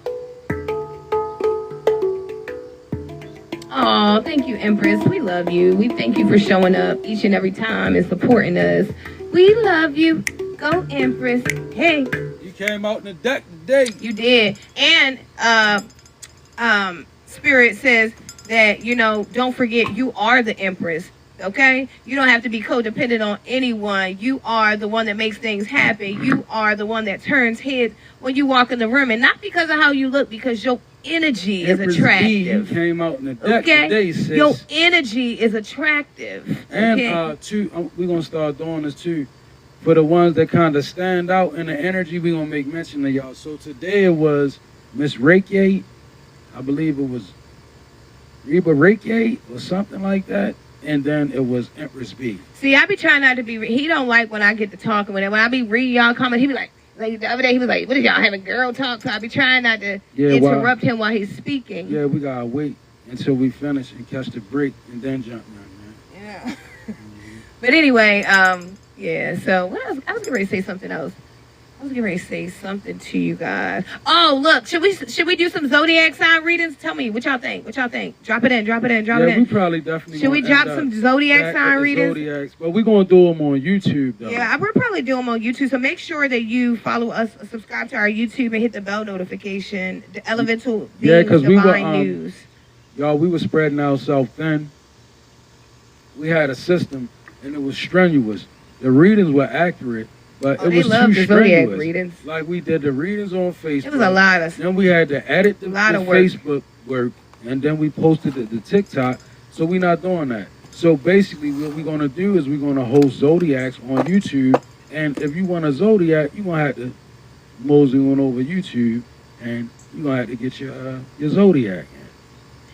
Oh, thank you, Empress. We love you. We thank you for showing up each and every time and supporting us. We love you. Go, Empress. Hey. You came out in the deck today. You did. And Spirit says that, you know, don't forget you are the Empress. Okay? You don't have to be codependent on anyone. You are the one that makes things happen. You are the one that turns heads when you walk in the room. And not because of how you look, because your energy is attractive. You came out in the deck today, sis. Your energy is attractive. And okay? we're gonna start doing this too. For the ones that kind of stand out in the energy, we're gonna make mention of y'all. So today it was Miss Reiki, I believe it was Reba Reiki or something like that. And then it was Empress B. See, I be trying not to be. He don't like when I get to talking. When I be reading y'all comment, he be like the other day he was like, "What is y'all having girl talk?" So I be trying not to interrupt him while he's speaking. Yeah, we gotta wait until we finish and catch the break and then jump in, man. Yeah. But anyway, yeah. So what else? I was getting ready to say something else. I was getting ready to say something to you guys. Oh, look, should we do some zodiac sign readings? Tell me what y'all think. What y'all think? Drop it in. Yeah, we probably definitely. Should we drop some zodiac sign readings? Zodiacs, but we're gonna do them on YouTube though. Yeah, we're probably doing them on YouTube. So make sure that you follow us, subscribe to our YouTube, and hit the bell notification. The Elemental Beings Divine News. Y'all, we were spreading ourselves thin. We had a system, and it was strenuous. The readings were accurate. But it was too strenuous. Readings. Like we did the readings on Facebook. It was a lot of. Then we had to edit the Facebook work, and then we posted it to TikTok. So we're not doing that. So basically, what we're gonna do is we're gonna host zodiacs on YouTube. And if you want a zodiac, you're gonna have to mosey on over YouTube, and you're gonna have to get your zodiac.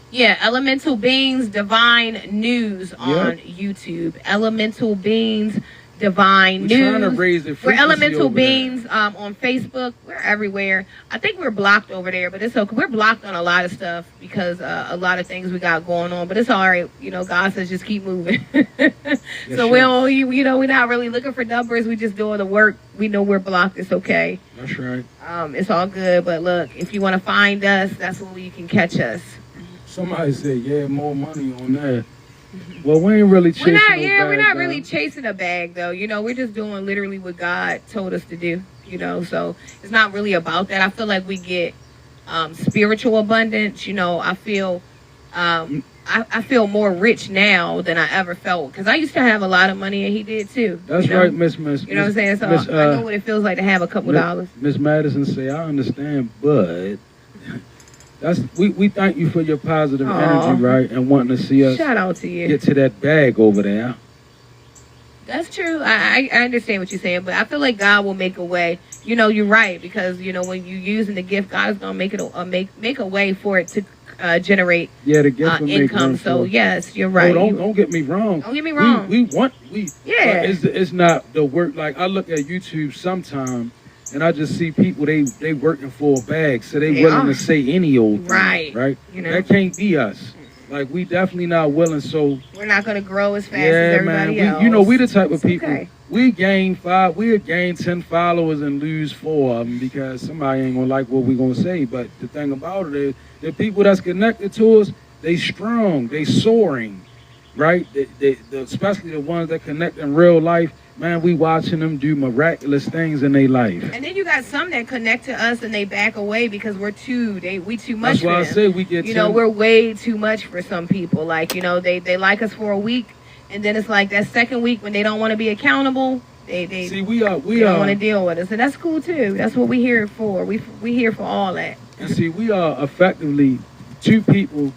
Yeah, Elemental Beings Divine News on YouTube. Elemental Beings Divine News. Trying to raise the we're Elemental Beings on Facebook. We're everywhere. I think we're blocked over there, but it's okay. We're blocked on a lot of stuff because a lot of things we got going on. But it's all right. You know, God says just keep moving. So we don't, you know, we're not really looking for numbers. We just doing the work. We know we're blocked. It's okay. That's right. It's all good. But look, if you want to find us, that's where you can catch us. Somebody said, yeah, more money on that. Well, we ain't really chasing we're not really chasing a bag, though. You know, we're just doing literally what God told us to do, you know. So it's not really about that. I feel like we get spiritual abundance. You know, I feel I feel more rich now than I ever felt. Because I used to have a lot of money, and he did, too. That's right, Miss. You know what I'm saying? So I know what it feels like to have a couple dollars. Miss Madison say, I understand, but... we thank you for your positive energy, right? And wanting to see us shout out to you. Get to that bag over there. That's true. I understand what you're saying, but I feel like God will make a way. You know, you're right, because you know when you're using the gift, God is gonna make it make a way for it to generate the gift income. So yes, you're right. Oh, don't get me wrong. Don't get me wrong. We it's not the work. Like I look at YouTube sometimes. And I just see people, they working for a bag, so they willing to say any old thing, right? You know? That can't be us. Like, we definitely not willing, so... We're not going to grow as fast as everybody else. You know, we the type of people, we'll gain 10 followers and lose 4 of them because somebody ain't going to like what we going to say. But the thing about it is, the people that's connected to us, they strong, they soaring, right? Especially the ones that connect in real life. Man, we watching them do miraculous things in their life. And then you got some that connect to us and they back away because we too much. That's why I say we get. You know, we're way too much for some people. Like, you know, they like us for a week, and then it's like that second week when they don't want to be accountable. They don't want to deal with us, and that's cool too. That's what we here for. We here for all that. And see, we are effectively 2 people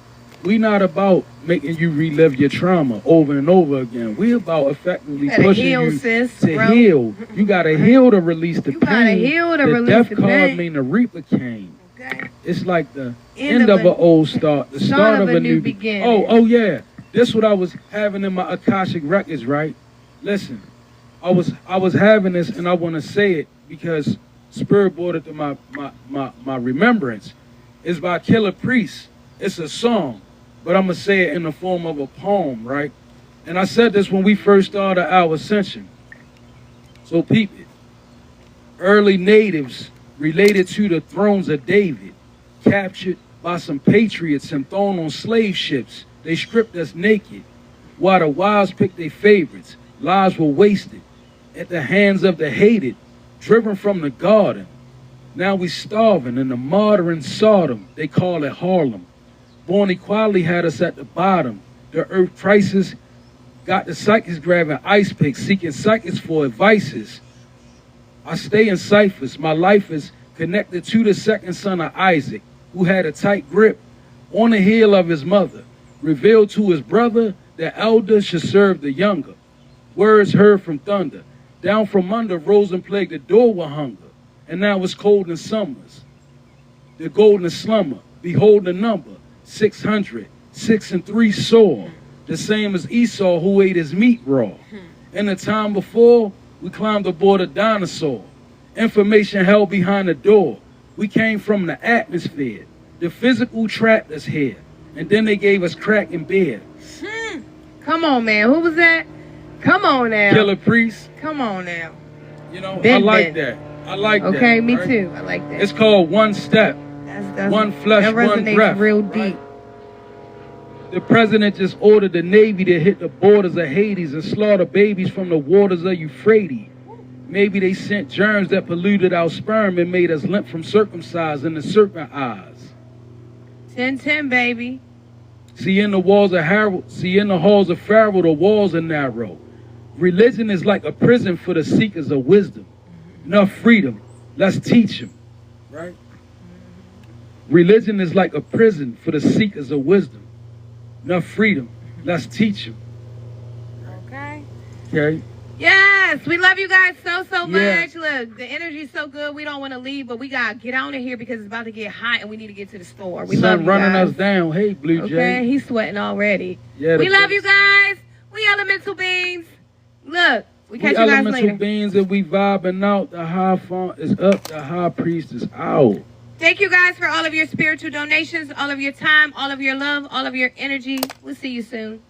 We not about making you relive your trauma over and over again. We about effectively Better pushing heal, you sis, to bro. heal. You gotta heal to release the You pain. gotta heal to the release death the card pain. mean the reaper came. Okay. It's like the end of an old start, the start of a new beginning. Oh yeah. This what I was having in my Akashic records, right? Listen, I was having this, and I want to say it because Spirit brought it to my remembrance. It's by Killer Priest. It's a song, but I'm gonna say it in the form of a poem, right? And I said this when we first started our ascension. So peep it. Early natives related to the thrones of David, captured by some patriots and thrown on slave ships. They stripped us naked, while the wives picked their favorites. Lives were wasted at the hands of the hated, driven from the garden. Now we starving in the modern Sodom, they call it Harlem. Born equality had us at the bottom. The earth crisis got the psychics grabbing ice picks, seeking psychics for advices. I stay in ciphers. My life is connected to the second son of Isaac, who had a tight grip on the heel of his mother, revealed to his brother the elder should serve the younger. Words heard from thunder. Down from under rose and plagued the door with hunger. And now it's cold in summers. The golden slumber, behold the number, 600, 6 and 3 saw. The same as Esau who ate his meat raw. In the time before, we climbed aboard a dinosaur. Information held behind the door. We came from the atmosphere. The physical trapped us here. And then they gave us crack and beer. Come on, man. Who was that? Come on now. Killer Priest. Come on now. You know, Ben, I like Ben. that. I like that. Okay, me right? too. I like that. It's called One Step. That's One flesh, that one resonates breath. real right? deep. The president just ordered the Navy to hit the borders of Hades and slaughter babies from the waters of Euphrates. Maybe they sent germs that polluted our sperm and made us limp from circumcising the serpent eyes. 10-10, baby. See, in the halls of Pharaoh, the walls are narrow. Religion is like a prison for the seekers of wisdom. Enough freedom. Let's teach them. Right? Religion is like a prison for the seekers of wisdom. Enough freedom. Let's teach them. Okay. Okay? Yes, we love you guys so much. Yes. Look, the energy's so good. We don't want to leave, but we got to get on in here because it's about to get hot and we need to get to the store. We love Sun you running guys. us down. Hey, Blue Jay. Okay, he's sweating already. Yeah, We love you guys. We elemental beings. Look, we catch We you guys elemental later. beings and we vibing out. The high font is up. The high priest is out. Thank you guys for all of your spiritual donations, all of your time, all of your love, all of your energy. We'll see you soon.